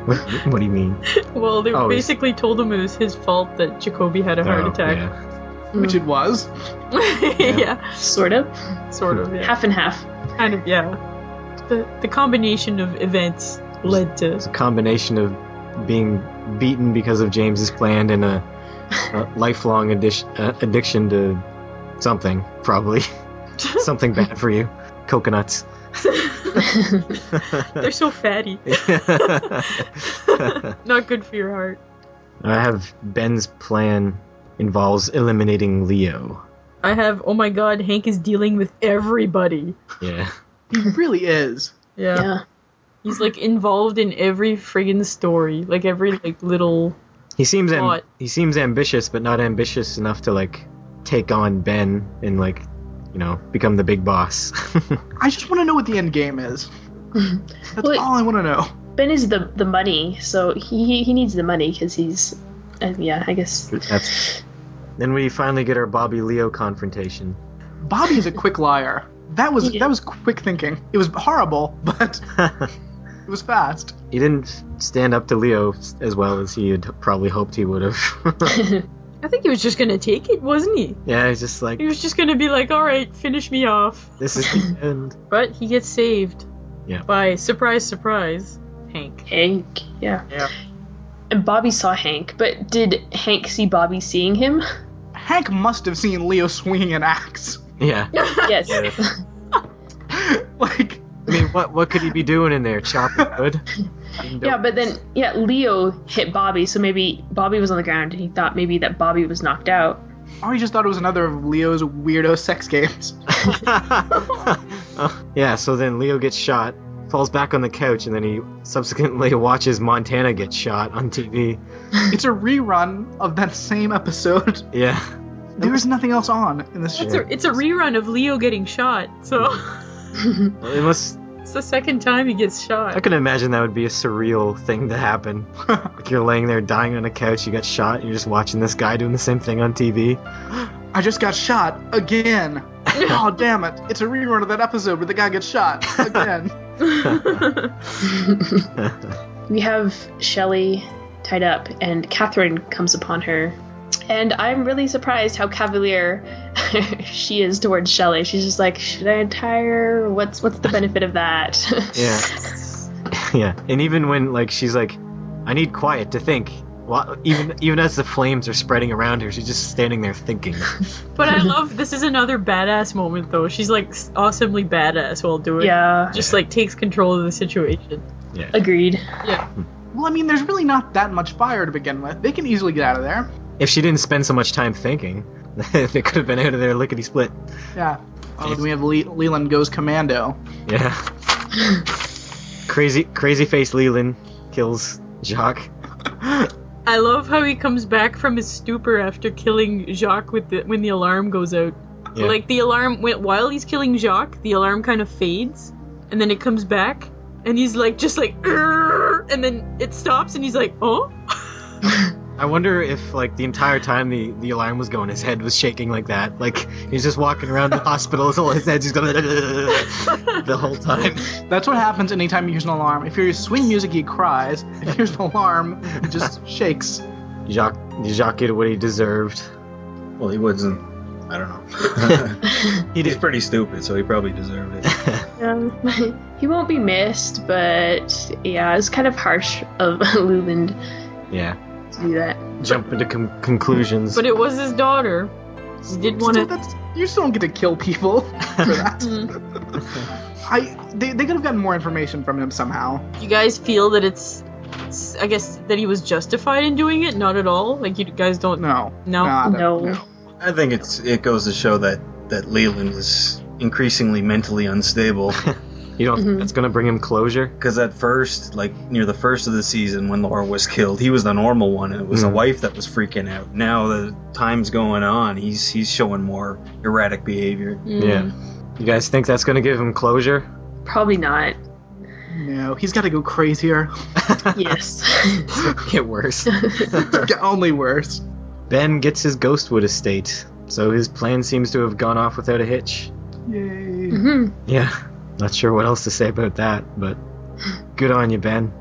Speaker 4: What do you mean?
Speaker 2: Well, they
Speaker 4: Oh,
Speaker 2: basically told him it was his fault that Jacoby had a heart attack.
Speaker 4: Yeah.
Speaker 5: Which it was.
Speaker 2: Yeah,
Speaker 6: Sort of.
Speaker 2: sort of. Yeah.
Speaker 6: Half and half.
Speaker 2: Kind of. Yeah. The combination of events led to.
Speaker 4: It's a combination of being beaten because of James's plan and a lifelong addiction to something, probably. Something bad for you. Coconuts.
Speaker 2: They're so fatty. Not good for your heart.
Speaker 4: I have Ben's plan involves eliminating Leo.
Speaker 2: I have, oh my god, Hank is dealing with everybody.
Speaker 4: Yeah.
Speaker 5: He really is.
Speaker 2: Yeah. He's like involved in every friggin' story. Like every like little
Speaker 4: He seems
Speaker 2: plot.
Speaker 4: he seems ambitious, but not ambitious enough to like take on Ben and like, you know, become the big boss.
Speaker 5: I just want to know what the end game is. That's
Speaker 6: Well,
Speaker 5: all I want to know.
Speaker 6: Ben is the money, so he needs the money because he's, I guess.
Speaker 4: Then we finally get our Bobby Leo confrontation.
Speaker 5: Bobby's a quick liar. That was quick thinking. It was horrible, but it was fast.
Speaker 4: He didn't stand up to Leo as well as he had probably hoped he would have.
Speaker 2: I think he was just gonna take it, wasn't he?
Speaker 4: Yeah, he's just like,
Speaker 2: He was just gonna be like, alright, finish me off.
Speaker 4: this is the end.
Speaker 2: But he gets saved.
Speaker 4: Yeah.
Speaker 2: By, surprise, surprise, Hank.
Speaker 6: Hank, yeah.
Speaker 5: Yeah.
Speaker 6: And Bobby saw Hank, but did Hank see Bobby seeing him?
Speaker 5: Hank must have seen Leo swinging an axe.
Speaker 4: Yeah.
Speaker 6: Yes.
Speaker 5: Like,
Speaker 4: I mean, what could he be doing in there? Chopping wood?
Speaker 6: Yeah, but then, Leo hit Bobby, so maybe Bobby was on the ground and he thought maybe that Bobby was knocked out.
Speaker 5: or he just thought it was another of Leo's weirdo sex games.
Speaker 4: Yeah, so then Leo gets shot, falls back on the couch, and then he subsequently watches Montana get shot on TV.
Speaker 5: It's a rerun of that same episode.
Speaker 4: Yeah.
Speaker 5: There's nothing else on in this show.
Speaker 2: It's a rerun of Leo getting shot, so
Speaker 4: It must...
Speaker 2: it's the second time he gets shot.
Speaker 4: I can imagine that would be a surreal thing to happen. Like you're laying there dying on a couch, you got shot, and you're just watching this guy doing the same thing on TV.
Speaker 5: I just got shot again. Oh, damn it. It's a rerun of that episode where the guy gets shot again.
Speaker 6: We have Shelley tied up, and Catherine comes upon her. And I'm really surprised how cavalier she is towards Shelley. She's just like, should I untie her? What's the benefit of that?
Speaker 4: Yeah. Yeah. And even when, like, she's like, I need quiet to think. Well, even as the flames are spreading around her, she's just standing there thinking.
Speaker 2: But I love, this is another badass moment, though. She's, like, awesomely badass while doing it.
Speaker 6: Yeah.
Speaker 2: Just, like, takes control of the situation.
Speaker 4: Yeah.
Speaker 6: Agreed.
Speaker 2: Yeah.
Speaker 5: Well, I mean, there's really not that much fire to begin with. They can easily get out of there.
Speaker 4: If she didn't spend so much time thinking, they could have been out of there lickety-split.
Speaker 5: Yeah. Oh, then we have Leland goes commando.
Speaker 4: Yeah. Crazy face Leland kills Jacques.
Speaker 2: I love how he comes back from his stupor after killing Jacques when the alarm goes out.
Speaker 4: Yeah.
Speaker 2: Like, the alarm went while he's killing Jacques, the alarm kind of fades, and then it comes back, and he's like, just like, "Urgh," and then it stops, and he's like, oh?
Speaker 4: I wonder if, like, the entire time the alarm was going, his head was shaking like that. Like, he's just walking around the hospital, so his head's just going the whole time.
Speaker 5: That's what happens anytime you hear an alarm. If you hear swing music, he cries. If you hear an alarm, he just shakes.
Speaker 4: Jacques get what he deserved.
Speaker 7: Well, he wasn't. I don't know. He's pretty stupid, so he probably deserved it.
Speaker 6: He won't be missed, but yeah, it's kind of harsh of Leland
Speaker 4: Yeah.
Speaker 6: to do that.
Speaker 4: Jump into conclusions.
Speaker 2: But it was his daughter. He did want
Speaker 5: Still,
Speaker 2: to...
Speaker 5: you still don't get to kill people for that. They could have gotten more information from him somehow.
Speaker 2: You guys feel that it's I guess that he was justified in doing it? Not at all? Like, you guys don't...
Speaker 5: No.
Speaker 2: No?
Speaker 5: I don't-
Speaker 6: No.
Speaker 7: I think it goes to show that Leland was increasingly mentally unstable.
Speaker 4: You don't think that's going to bring him closure?
Speaker 7: Because at first, like near the first of the season when Laura was killed, he was the normal one, and it was the wife that was freaking out. Now the time's going on, he's showing more erratic behavior.
Speaker 4: Yeah. You guys think that's going to give him closure?
Speaker 6: Probably not.
Speaker 5: No, he's got to go crazier.
Speaker 6: Yes.
Speaker 4: Get worse.
Speaker 5: Get only worse.
Speaker 4: Ben gets his Ghostwood estate, so his plan seems to have gone off without a hitch.
Speaker 5: Yay.
Speaker 4: Yeah. Not sure what else to say about that, but good on you, Ben.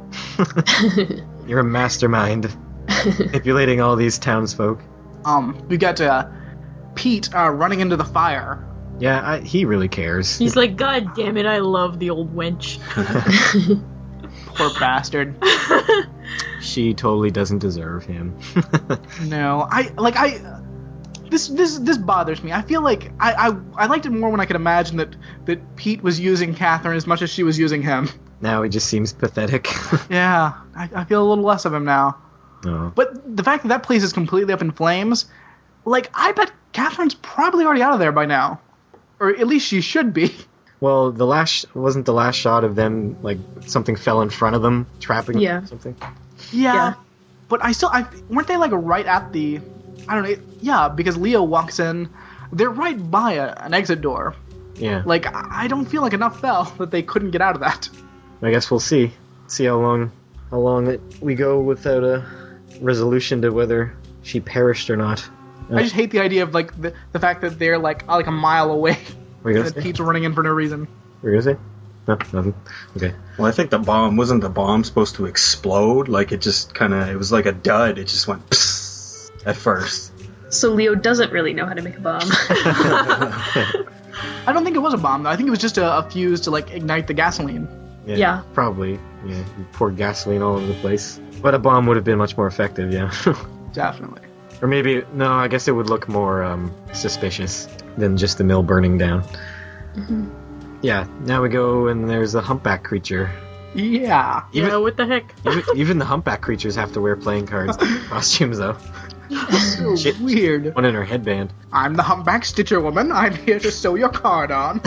Speaker 4: You're a mastermind. Manipulating all these townsfolk.
Speaker 5: We got Pete running into the fire.
Speaker 4: Yeah, he really cares.
Speaker 2: He's like, God damn it, I love the old wench.
Speaker 5: Poor bastard.
Speaker 4: She totally doesn't deserve him.
Speaker 5: No, this bothers me. I feel like I liked it more when I could imagine that Pete was using Catherine as much as she was using him.
Speaker 4: Now he just seems pathetic.
Speaker 5: Yeah, I feel a little less of him now.
Speaker 4: Oh.
Speaker 5: But the fact that place is completely up in flames, like, I bet Catherine's probably already out of there by now. Or at least she should be.
Speaker 4: Well, wasn't the last shot of them, like, something fell in front of them, trapping them or something?
Speaker 5: Yeah. But weren't they, like, right at the, I don't know, yeah, because Leo walks in, they're right by an exit door.
Speaker 4: Yeah.
Speaker 5: Like, I don't feel like enough fell that they couldn't get out of that.
Speaker 4: I guess we'll see. See how long we go without a resolution to whether she perished or not.
Speaker 5: I just hate the idea of, like, the fact that they're, like a mile away.
Speaker 4: What
Speaker 5: and Pete's running in for no reason.
Speaker 4: What were you gonna say? No, nothing. Okay.
Speaker 7: Well, I think wasn't the bomb supposed to explode? Like, it just it was like a dud. It just went psst at first.
Speaker 6: So Leo doesn't really know how to make a bomb.
Speaker 5: I don't think it was a bomb, though. I think it was just a fuse to, like, ignite the gasoline.
Speaker 6: Yeah.
Speaker 4: Probably. Yeah, you poured gasoline all over the place. But a bomb would have been much more effective, yeah.
Speaker 5: Definitely.
Speaker 4: Or maybe, no, I guess it would look more suspicious than just the mill burning down.
Speaker 6: Mm-hmm.
Speaker 4: Yeah, now we go and there's a humpback creature.
Speaker 5: Yeah.
Speaker 2: Yeah, what the heck?
Speaker 4: Even the humpback creatures have to wear playing cards costumes, though.
Speaker 5: So weird.
Speaker 4: One in her headband.
Speaker 5: I'm the humpback Stitcher woman. I'm here to sew your card on.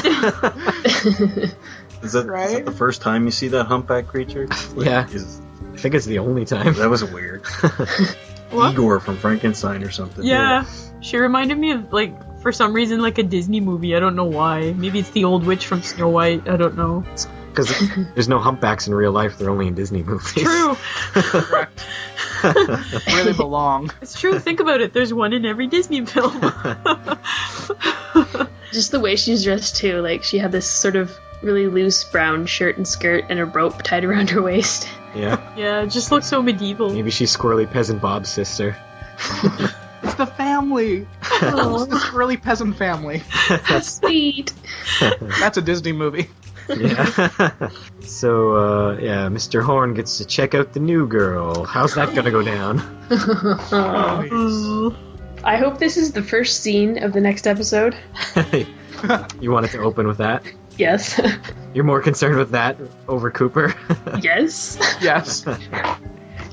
Speaker 7: Is that the first time you see that humpback creature?
Speaker 4: Yeah. I think it's the only time.
Speaker 7: That was weird.
Speaker 2: What?
Speaker 7: Igor from Frankenstein or something.
Speaker 2: Yeah. She reminded me of, like, for some reason, like a Disney movie. I don't know why. Maybe it's the old witch from Snow White. I don't know.
Speaker 4: Because there's no humpbacks in real life. They're only in Disney movies.
Speaker 2: True.
Speaker 5: Correct. Where they belong.
Speaker 2: It's true. Think about it. There's one in every Disney film.
Speaker 6: Just the way she's dressed, too. Like, she had this sort of really loose brown shirt and skirt and a rope tied around her waist.
Speaker 4: Yeah.
Speaker 2: Yeah, it just looks so medieval.
Speaker 4: Maybe she's Squirrely Peasant Bob's sister.
Speaker 5: It's the family. It's the Squirrely Peasant family.
Speaker 6: Sweet.
Speaker 5: That's a Disney movie.
Speaker 4: Yeah. So, Mr. Horn gets to check out the new girl. How's that gonna go down?
Speaker 6: I hope this is the first scene of the next episode.
Speaker 4: You wanted to open with that?
Speaker 6: Yes.
Speaker 4: You're more concerned with that over Cooper?
Speaker 6: Yes.
Speaker 5: Yes.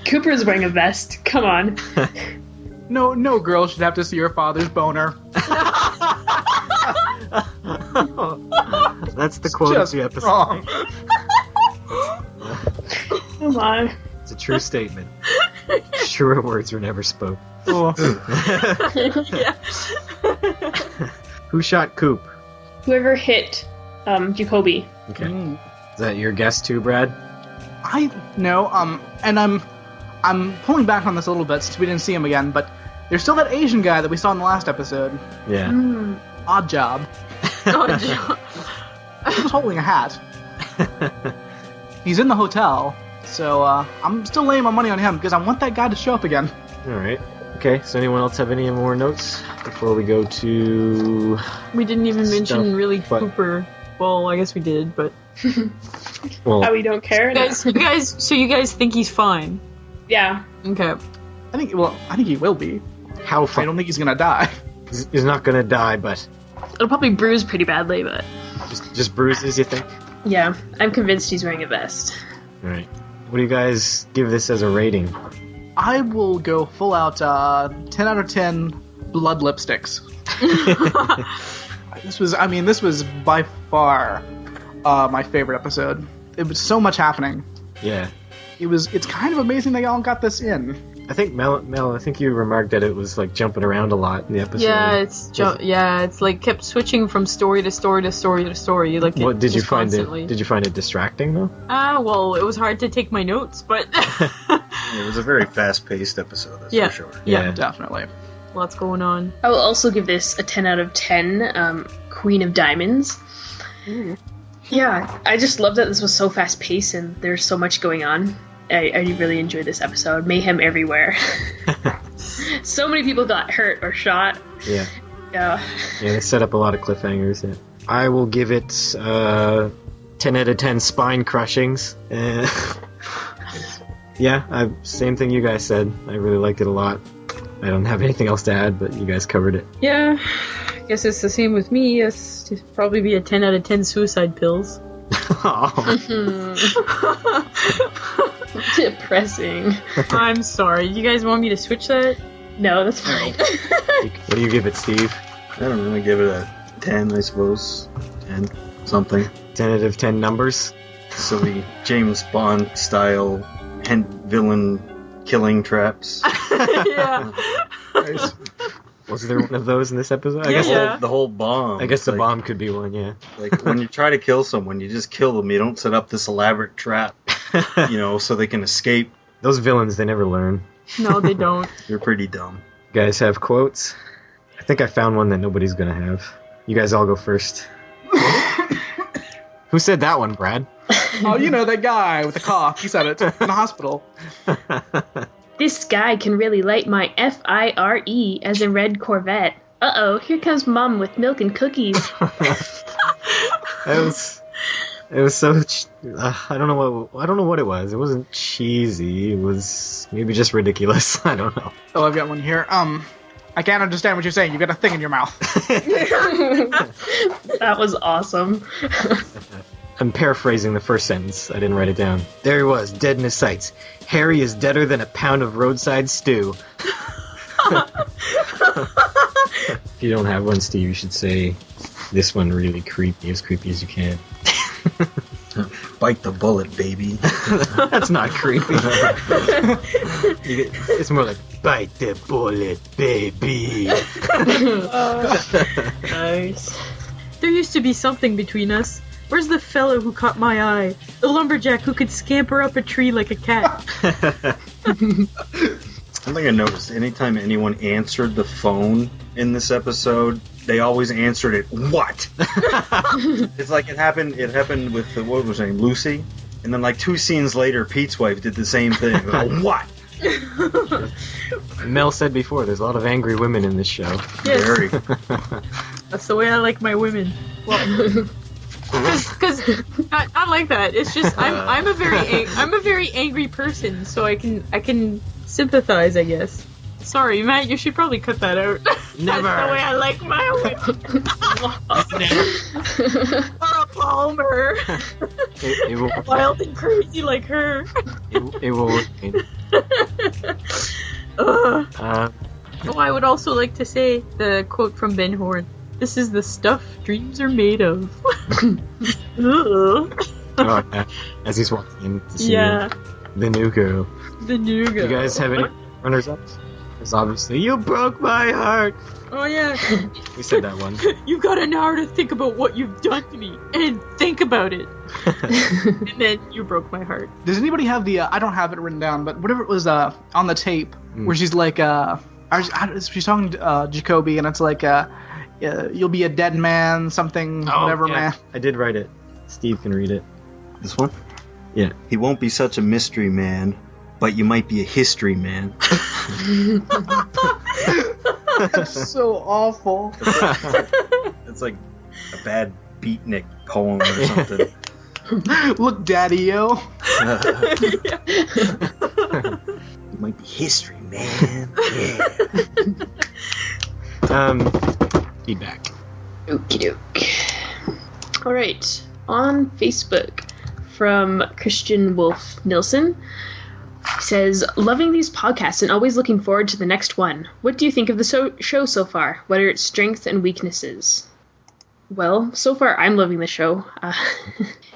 Speaker 6: Cooper's wearing a vest. Come on.
Speaker 5: No girl should have to see her father's boner.
Speaker 4: That's the quote of
Speaker 5: Just
Speaker 4: the episode.
Speaker 5: wrong.
Speaker 6: Come on.
Speaker 4: It's a true statement. Truer words were never spoke.
Speaker 5: Oh.
Speaker 2: Yeah.
Speaker 4: Who shot Coop?
Speaker 6: Whoever hit Jacoby.
Speaker 4: Okay. Is that your guess too, Brad?
Speaker 5: I know, and I'm pulling back on this a little bit since we didn't see him again, but there's still that Asian guy that we saw in the last episode.
Speaker 4: Yeah.
Speaker 5: Odd job.
Speaker 2: Oh,
Speaker 5: He was holding a hat. He's in the hotel, so I'm still laying my money on him because I want that guy to show up again.
Speaker 4: Alright. Okay, so anyone else have any more notes before we go to...
Speaker 2: we didn't even mention
Speaker 4: Stuff,
Speaker 2: really
Speaker 4: but-
Speaker 2: Cooper. Well, I guess we did, but
Speaker 4: Well,
Speaker 6: How we don't care.
Speaker 2: you guys think he's fine?
Speaker 6: Yeah.
Speaker 2: Okay.
Speaker 5: I think he will be.
Speaker 4: how
Speaker 5: I
Speaker 4: far?
Speaker 5: don't think he's gonna die.
Speaker 4: He's not gonna die, but
Speaker 6: It'll probably bruise pretty badly, but
Speaker 4: just bruises, you think?
Speaker 6: yeah, I'm convinced he's wearing a vest.
Speaker 4: Alright. What do you guys give this as a rating?
Speaker 5: I will go full out 10 out of 10 blood lipsticks. This was by far my favorite episode. It was so much happening.
Speaker 4: Yeah.
Speaker 5: It's kind of amazing they all got this in.
Speaker 4: I think Mel, I think you remarked that it was like jumping around a lot in the episode.
Speaker 2: Yeah, it's like kept switching from story to story to story to story. Like,
Speaker 4: What did you
Speaker 2: just
Speaker 4: find
Speaker 2: constantly.
Speaker 4: it? Did you find it distracting though?
Speaker 2: Well, it was hard to take my notes, but
Speaker 7: It was a very fast-paced episode, that's
Speaker 2: Yeah.
Speaker 7: for sure.
Speaker 4: Yeah.
Speaker 5: Definitely.
Speaker 2: lots going on.
Speaker 6: I will also give this a 10 out of 10, Queen of Diamonds. Yeah, I just love that this was so fast-paced and there's so much going on. I really enjoyed this episode. Mayhem everywhere. So many people got hurt or shot.
Speaker 4: Yeah.
Speaker 6: Yeah.
Speaker 4: Yeah, they set up a lot of cliffhangers. Yeah. I will give it 10 out of 10 spine crushings. Yeah, same thing you guys said. I really liked it a lot. I don't have anything else to add, but you guys covered it.
Speaker 2: Yeah, I guess it's the same with me. It's probably be a 10 out of 10 suicide pills.
Speaker 6: Depressing.
Speaker 2: I'm sorry. You guys want me to switch that?
Speaker 6: No, that's fine.
Speaker 4: What do you give it, Steve?
Speaker 7: I don't know. I give it a 10, I suppose. 10 something.
Speaker 4: 10 out of 10 numbers?
Speaker 7: Silly James Bond style villain killing traps.
Speaker 2: Yeah.
Speaker 4: Was there one of those in this episode?
Speaker 2: Yeah.
Speaker 7: The whole bomb.
Speaker 4: I guess the
Speaker 7: Like-
Speaker 4: bomb could be one, yeah.
Speaker 7: Like, when you try to kill someone, you just kill them. You don't set up this elaborate trap, so they can escape.
Speaker 4: Those villains, they never learn.
Speaker 2: No, they don't.
Speaker 7: You're pretty dumb.
Speaker 4: You guys have quotes? I think I found one that nobody's gonna have. You guys all go first. Who said that one, Brad?
Speaker 5: Oh, that guy with the cough. He said it in the hospital.
Speaker 6: This guy can really light my F-I-R-E as in red Corvette. Uh-oh, here comes Mom with milk and cookies.
Speaker 4: It was so. I don't know what it was. It wasn't cheesy. It was maybe just ridiculous. I don't know.
Speaker 5: Oh, I've got one here. I can't understand what you're saying. You got a thing in your mouth.
Speaker 6: That was awesome.
Speaker 4: I'm paraphrasing the first sentence. I didn't write it down. There he was, dead in his sights. Harry is deader than a pound of roadside stew. If you don't have one, Steve, you should say this one really creepy as you can.
Speaker 7: Bite the bullet, baby.
Speaker 4: That's not creepy. It's more like, bite the bullet, baby.
Speaker 2: Nice. There used to be something between us. Where's the fellow who caught my eye? The lumberjack who could scamper up a tree like a cat.
Speaker 7: Something I noticed, anytime anyone answered the phone in this episode, they always answered it, what? It's like it happened with, what was her name, Lucy? And then like 2 scenes later, Pete's wife did the same thing. What?
Speaker 4: Mel said before, there's a lot of angry women in this show.
Speaker 2: Yes.
Speaker 7: Very.
Speaker 2: That's the way I like my women. Well, because not like that. It's just I'm a very angry person, so I can sympathize, I guess. Sorry, Matt, you should probably cut that out.
Speaker 4: Never.
Speaker 2: That's the way I like my women. Laura Palmer.
Speaker 4: It will,
Speaker 2: Wild and crazy like her.
Speaker 4: it will remain.
Speaker 2: I would also like to say the quote from Ben Horn. This is the stuff dreams are made of.
Speaker 4: As he's walking in to see
Speaker 2: Yeah.
Speaker 4: the new girl.
Speaker 2: The new girl.
Speaker 4: Do you guys have any runners-ups? Because obviously, you broke my heart.
Speaker 2: Oh yeah.
Speaker 4: We said that one.
Speaker 2: You've got an hour to think about what you've done to me, and think about it. And then you broke my heart.
Speaker 5: Does anybody have the? I don't have it written down, but whatever it was on the tape where she's like, she's talking to Jacoby, and it's like, you'll be a dead man, something, whatever,
Speaker 4: yeah.
Speaker 5: man.
Speaker 4: I did write it. Steve can read it.
Speaker 7: This one?
Speaker 4: Yeah.
Speaker 7: He won't be such a mystery man, but you might be a history man.
Speaker 5: That's so awful.
Speaker 7: It's like a bad beatnik poem or something.
Speaker 5: Look, Daddy-o.
Speaker 7: You might be history man. Yeah.
Speaker 4: Feedback.
Speaker 6: Okie doke. Alright, on Facebook from Christian Wolf Nilsson. He says, loving these podcasts and always looking forward to the next one. What do you think of the show so far? What are its strengths and weaknesses? Well, so far I'm loving the show.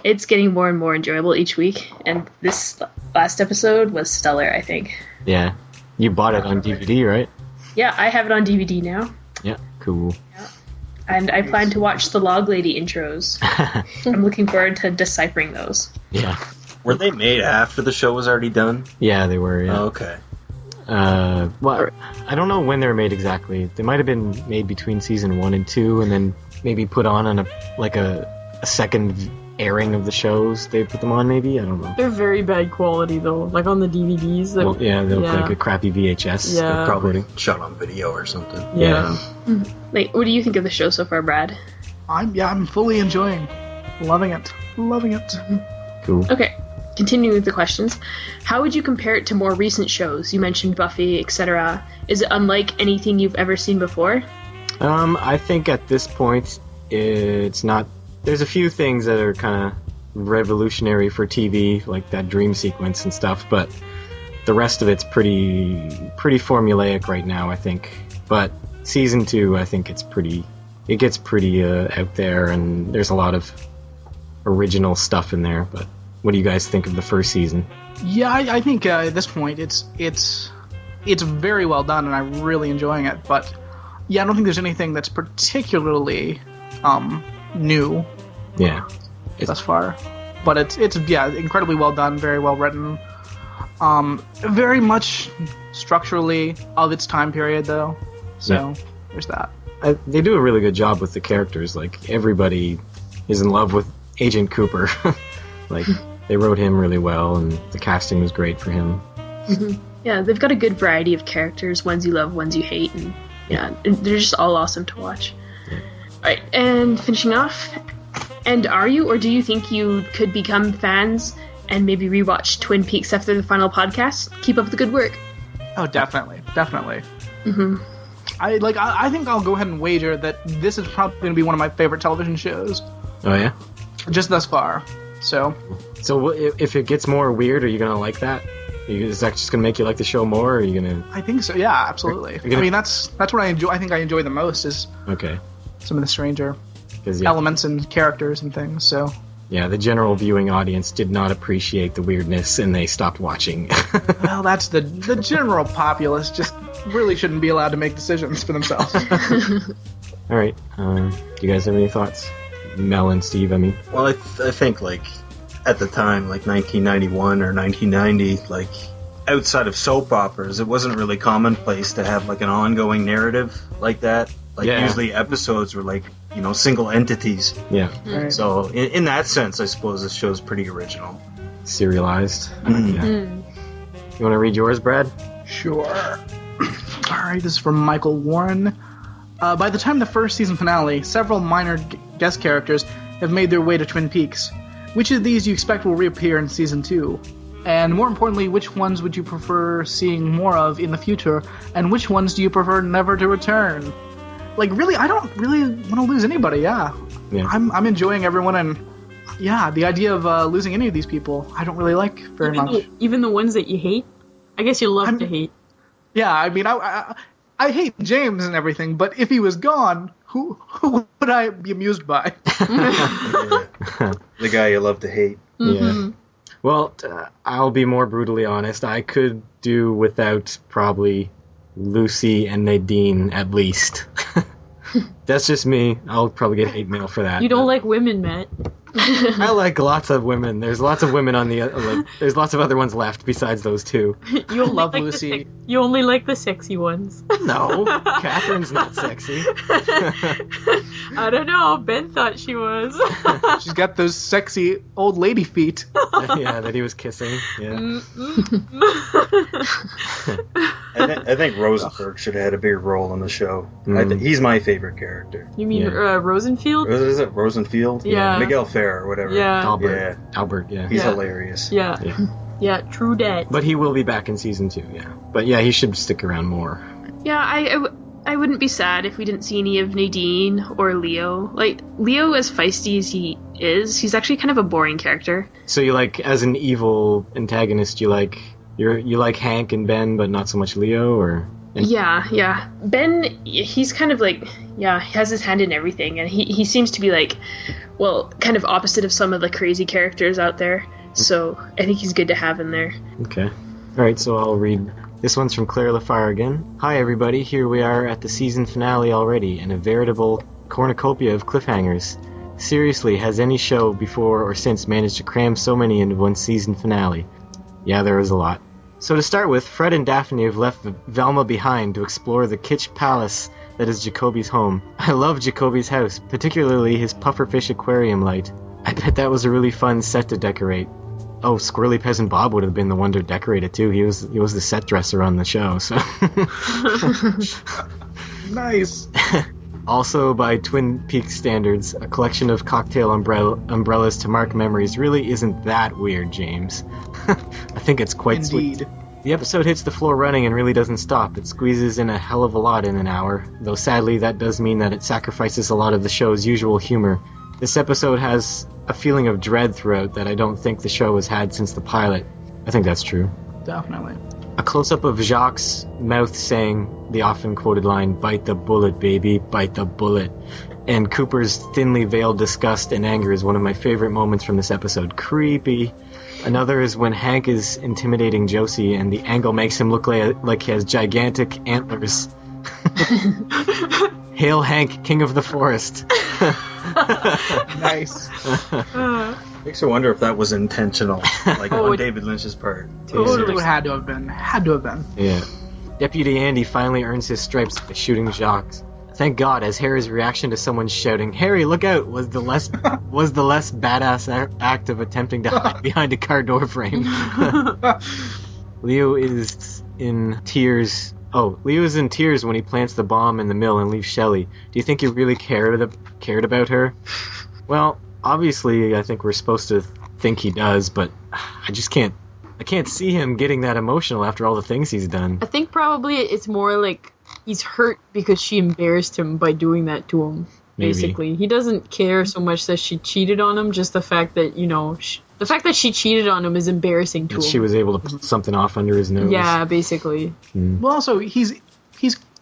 Speaker 6: It's getting more and more enjoyable each week, and this last episode was stellar, I think.
Speaker 4: Yeah. You bought it on DVD, right?
Speaker 6: Yeah, I have it on DVD now,
Speaker 4: Yeah. Cool.
Speaker 6: and I plan to watch the Log Lady intros. I'm looking forward to deciphering those.
Speaker 4: Yeah.
Speaker 7: Were they made after the show was already done?
Speaker 4: Yeah, they were, yeah.
Speaker 7: Oh, okay.
Speaker 4: Well, I don't know when they were made exactly. They might have been made between season 1 and 2, and then maybe put on a second airing of the shows. They put them on, maybe? I don't know.
Speaker 2: They're very bad quality though. Like on the DVDs.
Speaker 4: Well, yeah, they look like a crappy VHS.
Speaker 2: Yeah.
Speaker 7: Probably shot on video or something.
Speaker 2: Yeah.
Speaker 6: Like, what do you think of the show so far, Brad?
Speaker 5: I'm fully enjoying, loving it.
Speaker 4: Cool.
Speaker 6: Okay. continuing with the questions, how would you compare it to more recent shows? You mentioned Buffy, etc. Is it unlike anything you've ever seen before?
Speaker 4: I think at this point, it's not... There's a few things that are kind of revolutionary for TV, like that dream sequence and stuff, but the rest of it's pretty formulaic right now, I think. But season 2, I think it gets pretty out there, and there's a lot of original stuff in there. But what do you guys think of the first season?
Speaker 5: Yeah, I think at this point it's very well done, and I'm really enjoying it. But yeah, I don't think there's anything that's particularly new.
Speaker 4: Yeah,
Speaker 5: thus far. But it's incredibly well done, very well written. Very much structurally of its time period, though. So there's that.
Speaker 4: They do a really good job with the characters. Like, everybody is in love with Agent Cooper. Like, they wrote him really well, and the casting was great for him.
Speaker 6: Mm-hmm. Yeah, they've got a good variety of characters, ones you love, ones you hate, and they're just all awesome to watch. Yeah. Alright, and finishing off, and are you, or do you think you could become fans and maybe rewatch Twin Peaks after the final podcast? Keep up the good work.
Speaker 5: Oh, definitely.
Speaker 6: Mm-hmm.
Speaker 5: I think I'll go ahead and wager that this is probably going to be one of my favorite television shows.
Speaker 4: Oh, yeah?
Speaker 5: Just thus far. So
Speaker 4: if it gets more weird, are you going to like that? Is that just going to make you like the show more, or are you going to...
Speaker 5: I think so, yeah, absolutely. I mean, that's what I enjoy. I think I enjoy the most is some of the stranger elements and characters and things, so...
Speaker 4: Yeah, the general viewing audience did not appreciate the weirdness, and they stopped watching.
Speaker 5: Well, that's the general populace just really shouldn't be allowed to make decisions for themselves.
Speaker 4: All right, do you guys have any thoughts? Mel and Steve, I mean.
Speaker 7: Well, I think, like, at the time, like 1991 or 1990, like, outside of soap operas, it wasn't really commonplace to have, like, an ongoing narrative like that. Like, usually episodes were, like, single entities.
Speaker 4: Yeah.
Speaker 5: Right.
Speaker 7: So, in that sense, I suppose this show's pretty original.
Speaker 4: Serialized. Yeah. You want to read yours, Brad?
Speaker 5: Sure. Alright, this is from Michael Warren. By the time the first season finale, several minor guest characters have made their way to Twin Peaks. Which of these do you expect will reappear in season 2? And more importantly, which ones would you prefer seeing more of in the future? And which ones do you prefer never to return? Like, really, I don't really want to lose anybody, yeah. I'm enjoying everyone, and, the idea of losing any of these people, I don't really like very much.
Speaker 2: Even the ones that you hate? I guess you love to hate. Yeah,
Speaker 5: I mean, I hate James and everything, but if he was gone, who would I be amused by?
Speaker 7: The guy you love to hate.
Speaker 2: Mm-hmm.
Speaker 4: Yeah. Well, I'll be more brutally honest. I could do without probably Lucy and Nadine at least. That's just me. I'll probably get hate mail for that.
Speaker 2: You don't like women, Matt.
Speaker 4: I like lots of women. There's lots of women on the there's lots of other ones left besides those two.
Speaker 2: You
Speaker 5: love
Speaker 2: like
Speaker 5: Lucy.
Speaker 2: You only like the sexy ones.
Speaker 4: No, Catherine's not sexy.
Speaker 2: I don't know. Ben thought she was.
Speaker 5: She's got those sexy old lady feet.
Speaker 4: Yeah, that he was kissing. Yeah.
Speaker 7: I think Rosenberg should have had a bigger role in the show. He's my favorite character.
Speaker 2: You mean Rosenfield?
Speaker 7: Is it Rosenfield?
Speaker 2: Yeah.
Speaker 7: Miguel Ferrer or whatever.
Speaker 2: Yeah.
Speaker 4: Albert, yeah.
Speaker 7: He's hilarious.
Speaker 2: Yeah, true dat.
Speaker 4: But he will be back in season 2, yeah. But yeah, he should stick around more.
Speaker 6: Yeah, I wouldn't be sad if we didn't see any of Nadine or Leo. Like, Leo, as feisty as he is, he's actually kind of a boring character.
Speaker 4: So you like, as an evil antagonist, you like Hank and Ben, but not so much Leo, or?
Speaker 6: Yeah. Ben, he's kind of like, he has his hand in everything, and he seems to be like, well, kind of opposite of some of the crazy characters out there. So I think he's good to have in there.
Speaker 4: Okay. Alright, so I'll read. This one's from Claire Laffar again. Hi everybody, here we are at the season finale already, and a veritable cornucopia of cliffhangers. Seriously, has any show before or since managed to cram so many into one season finale? Yeah, there was a lot. So to start with, Fred and Daphne have left Velma behind to explore the kitsch palace that is Jacoby's home. I love Jacoby's house, particularly his pufferfish aquarium light. I bet that was a really fun set to decorate. Oh, Squirrely Peasant Bob would have been the one to decorate it too. He was the set dresser on the show, so.
Speaker 5: Nice.
Speaker 4: Also, by Twin Peaks standards, a collection of cocktail umbrellas to mark memories really isn't that weird, James. I think it's quite
Speaker 5: Indeed.
Speaker 4: sweet. The episode hits the floor running and really doesn't stop. It squeezes in a hell of a lot in an hour, though sadly that does mean that it sacrifices a lot of the show's usual humor. This episode has a feeling of dread throughout that I don't think the show has had since the pilot. I think that's true.
Speaker 5: Definitely.
Speaker 4: A close-up of Jacques' mouth saying the often-quoted line, "Bite the bullet, baby, bite the bullet." And Cooper's thinly veiled disgust and anger is one of my favorite moments from this episode. Creepy. Another is when Hank is intimidating Josie, and the angle makes him look like he has gigantic antlers. Hail Hank, king of the forest.
Speaker 5: Nice.
Speaker 7: Makes you wonder if that was intentional, like
Speaker 2: Oh,
Speaker 7: on David Lynch's part.
Speaker 5: It had to have been. Had to have been.
Speaker 4: Yeah. Deputy Andy finally earns his stripes by shooting Jacques. Thank God, as Harry's reaction to someone shouting, "Harry, look out!" was the less badass act of attempting to hide behind a car door frame. Leo is in tears. Oh, Leo is in tears when he plants the bomb in the mill and leaves Shelley. Do you think he really cared about her? Well, obviously, I think we're supposed to think he does, but I can't see him getting that emotional after all the things he's done.
Speaker 2: I think probably it's more like he's hurt because she embarrassed him by doing that to him.
Speaker 4: Maybe.
Speaker 2: Basically, he doesn't care so much that she cheated on him. Just the fact that the fact that she cheated on him is embarrassing to him.
Speaker 4: She was able to put something off under his nose.
Speaker 2: Yeah, basically.
Speaker 5: Well, also, he's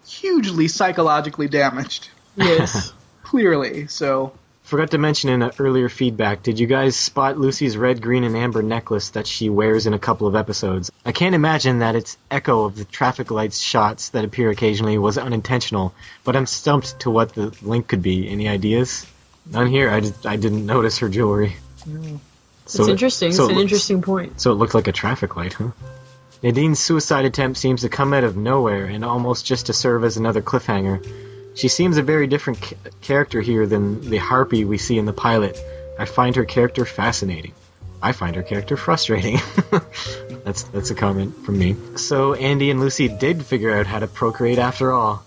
Speaker 5: hugely psychologically damaged.
Speaker 2: Yes.
Speaker 5: Clearly, so...
Speaker 4: Forgot to mention in an earlier feedback, did you guys spot Lucy's red, green, and amber necklace that she wears in a couple of episodes? I can't imagine that its echo of the traffic lights shots that appear occasionally was unintentional, but I'm stumped to what the link could be. Any ideas? None here. I didn't notice her jewelry.
Speaker 2: It's interesting. It's an interesting point.
Speaker 4: So it looked like a traffic light, huh? Nadine's suicide attempt seems to come out of nowhere and almost just to serve as another cliffhanger. She seems a very different character here than the Harpy we see in the pilot. I find her character fascinating. I find her character frustrating. That's a comment from me. So Andy and Lucy did figure out how to procreate after all.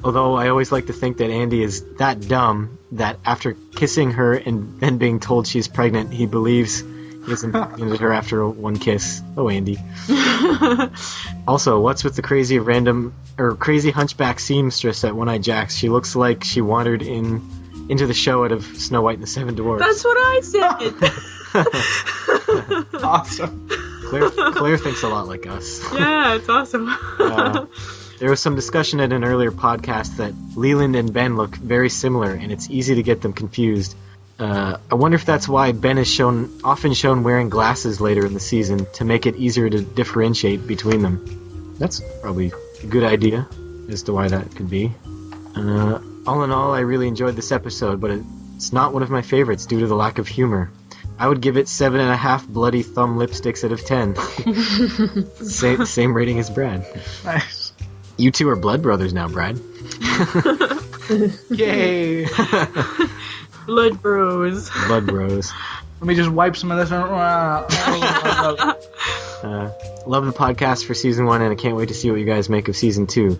Speaker 4: Although I always like to think that Andy is that dumb that after kissing her and then being told she's pregnant, he believes he has impregnated her after one kiss. Oh, Andy. Also, what's with the crazy hunchback seamstress at One-Eyed Jack's? She looks like she wandered into the show out of Snow White and the Seven Dwarfs.
Speaker 2: That's what I said.
Speaker 5: Awesome.
Speaker 4: Claire thinks a lot like us.
Speaker 2: Yeah, it's awesome.
Speaker 4: There was some discussion at an earlier podcast that Leland and Ben look very similar, and it's easy to get them confused. I wonder if that's why Ben is often shown wearing glasses later in the season to make it easier to differentiate between them. That's probably a good idea as to why that could be. All in all, I really enjoyed this episode, but it's not one of my favorites due to the lack of humor. I would give it 7.5 bloody thumb lipsticks out of 10. Same rating as Brad.
Speaker 5: Nice.
Speaker 4: You two are blood brothers now, Brad.
Speaker 5: Yay.
Speaker 2: Blood bros.
Speaker 4: Blood bros.
Speaker 5: Let me just wipe some of this.
Speaker 4: Love the podcast for season 1, and I can't wait to see what you guys make of season 2.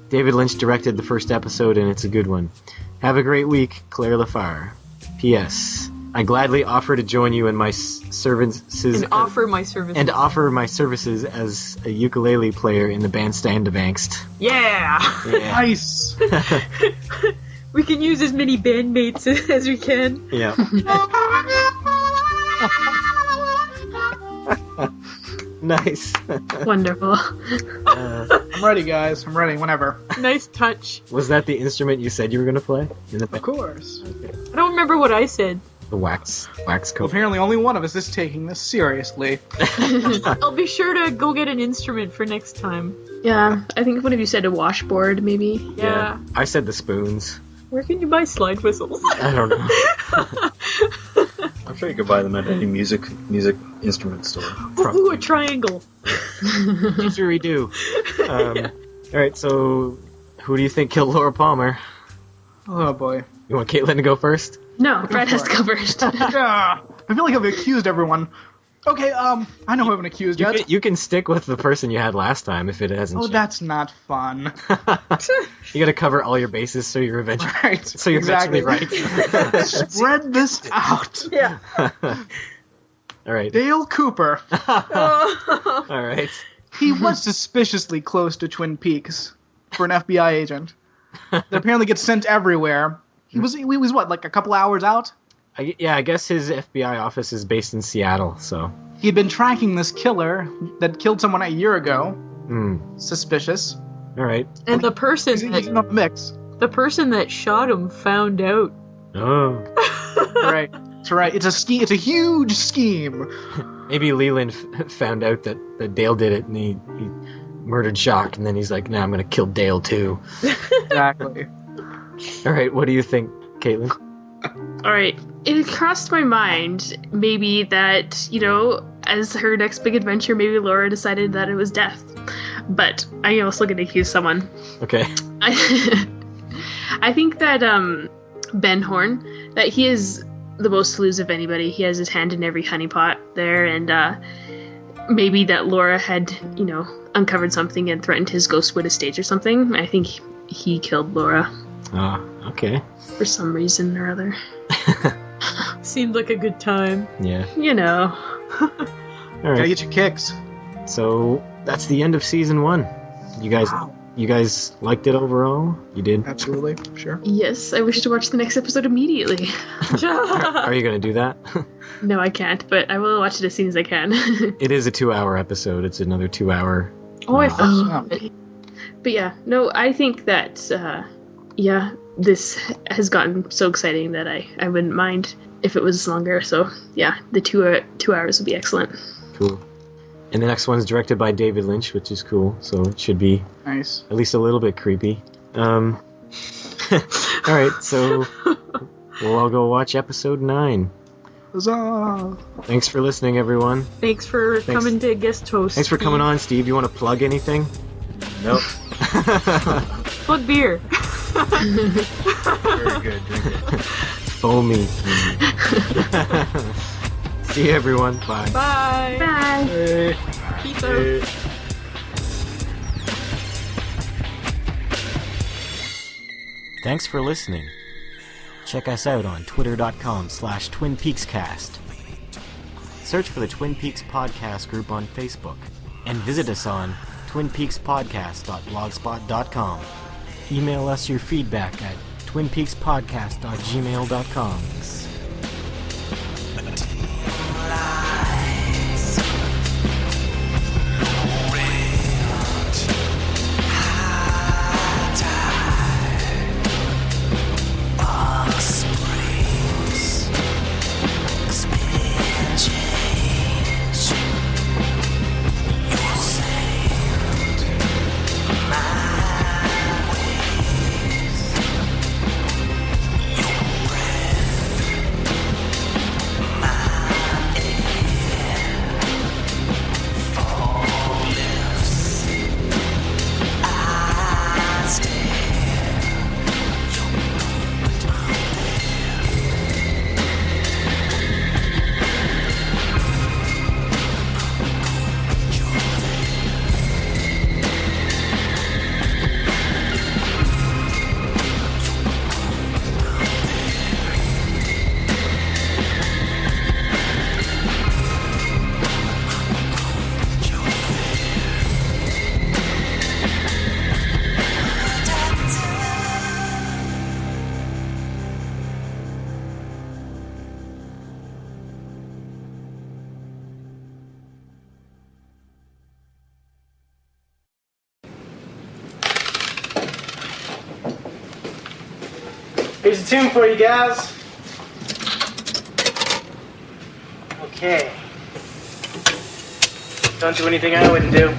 Speaker 4: David Lynch directed the first episode, and it's a good one. Have a great week, Claire Laffar. P.S. I gladly offer to join you in my services.
Speaker 2: And offer my services
Speaker 4: as a ukulele player in the bandstand of Angst.
Speaker 2: Yeah.
Speaker 5: Nice.
Speaker 2: We can use as many bandmates as we can.
Speaker 4: Yeah. Nice.
Speaker 6: Wonderful.
Speaker 5: I'm ready, guys. I'm ready whenever.
Speaker 2: Nice touch.
Speaker 4: Was that the instrument you said you were going to play?
Speaker 5: Of course.
Speaker 2: I don't remember what I said.
Speaker 4: The wax
Speaker 5: Well,
Speaker 4: coat.
Speaker 5: apparently only one of us is taking this seriously.
Speaker 2: I'll be sure to go get an instrument for next time.
Speaker 6: Yeah, I think one of you said a washboard, maybe.
Speaker 2: Yeah.
Speaker 4: I said the spoons.
Speaker 2: Where can you buy slide whistles?
Speaker 4: I don't know.
Speaker 7: I'm sure you could buy them at any music instrument store.
Speaker 2: Ooh, a triangle.
Speaker 4: Didgeridoo. Alright, so who do you think killed Laura Palmer?
Speaker 5: Oh boy.
Speaker 4: You want Caitlin to go first?
Speaker 6: No, Brad has
Speaker 5: for
Speaker 6: covered.
Speaker 5: Yeah. I feel like I've accused everyone Okay, I know who I haven't accused yet.
Speaker 4: You can stick with the person you had last time if it hasn't
Speaker 5: Oh,
Speaker 4: changed.
Speaker 5: that's not fun.
Speaker 4: You gotta cover all your bases so you're eventually
Speaker 5: Right.
Speaker 4: so you're
Speaker 5: exactly.
Speaker 4: eventually right.
Speaker 5: Spread this out.
Speaker 2: Yeah.
Speaker 4: All right.
Speaker 5: Dale Cooper.
Speaker 4: All right.
Speaker 5: He was suspiciously close to Twin Peaks for an FBI agent. That apparently gets sent everywhere. He was what, like a couple hours out?
Speaker 4: I guess his FBI office is based in Seattle, so.
Speaker 5: He had been tracking this killer that killed someone a year ago. Suspicious.
Speaker 4: All right.
Speaker 2: And the person
Speaker 5: He's in the mix.
Speaker 2: that shot him found out.
Speaker 4: Oh.
Speaker 5: Right. That's right. It's a scheme. It's a huge scheme.
Speaker 4: Maybe Leland found out that Dale did it, and he murdered Jacques, and then he's like, "Nah, I'm gonna kill Dale too."
Speaker 5: Exactly.
Speaker 4: All right. What do you think, Caitlin?
Speaker 6: All right. It crossed my mind maybe that, as her next big adventure, maybe Laura decided that it was death. But I am also going to accuse someone.
Speaker 4: Okay.
Speaker 6: I think that Ben Horn, that he is the most to lose of anybody. He has his hand in every honeypot there, and maybe that Laura had, uncovered something and threatened his Ghostwood estate or something. I think he killed Laura.
Speaker 4: Okay.
Speaker 6: For some reason or other.
Speaker 2: Seemed like a good time.
Speaker 4: Yeah. All
Speaker 5: Gotta
Speaker 4: right.
Speaker 5: get your kicks.
Speaker 4: So that's the end of season 1. You guys liked it overall? You did?
Speaker 5: Absolutely. Sure.
Speaker 6: Yes, I wish to watch the next episode immediately.
Speaker 4: Are you gonna do that?
Speaker 6: No, I can't, but I will watch it as soon as I can.
Speaker 4: It is a 2-hour episode. It's another 2-hour.
Speaker 6: Oh, I thought. But yeah, no, I think that, this has gotten so exciting that I wouldn't mind if it was longer. So yeah, the 2 hours would be excellent.
Speaker 4: Cool. And the next one's directed by David Lynch, which is cool. So it should be
Speaker 5: Nice.
Speaker 4: at least a little bit creepy. All right, so we'll all go watch episode 9.
Speaker 5: Huzzah!
Speaker 4: Thanks for listening, everyone.
Speaker 2: Thanks for coming to guest host.
Speaker 4: Thanks for coming on, Steve. You want to plug anything?
Speaker 7: Nope.
Speaker 2: Plug beer.
Speaker 7: Very good. Drink it.
Speaker 4: Foamy. See you, everyone. Bye.
Speaker 2: Bye.
Speaker 6: Bye.
Speaker 2: Peace out.
Speaker 4: Thanks for listening. Check us out on twitter.com/TwinPeaksCast. Search for the Twin Peaks Podcast group on Facebook, and visit us on twinpeakspodcast.blogspot.com. Email us your feedback at twinpeakspodcast@gmail.com.
Speaker 8: Here's a tune for you guys. Okay. Don't do anything I wouldn't do.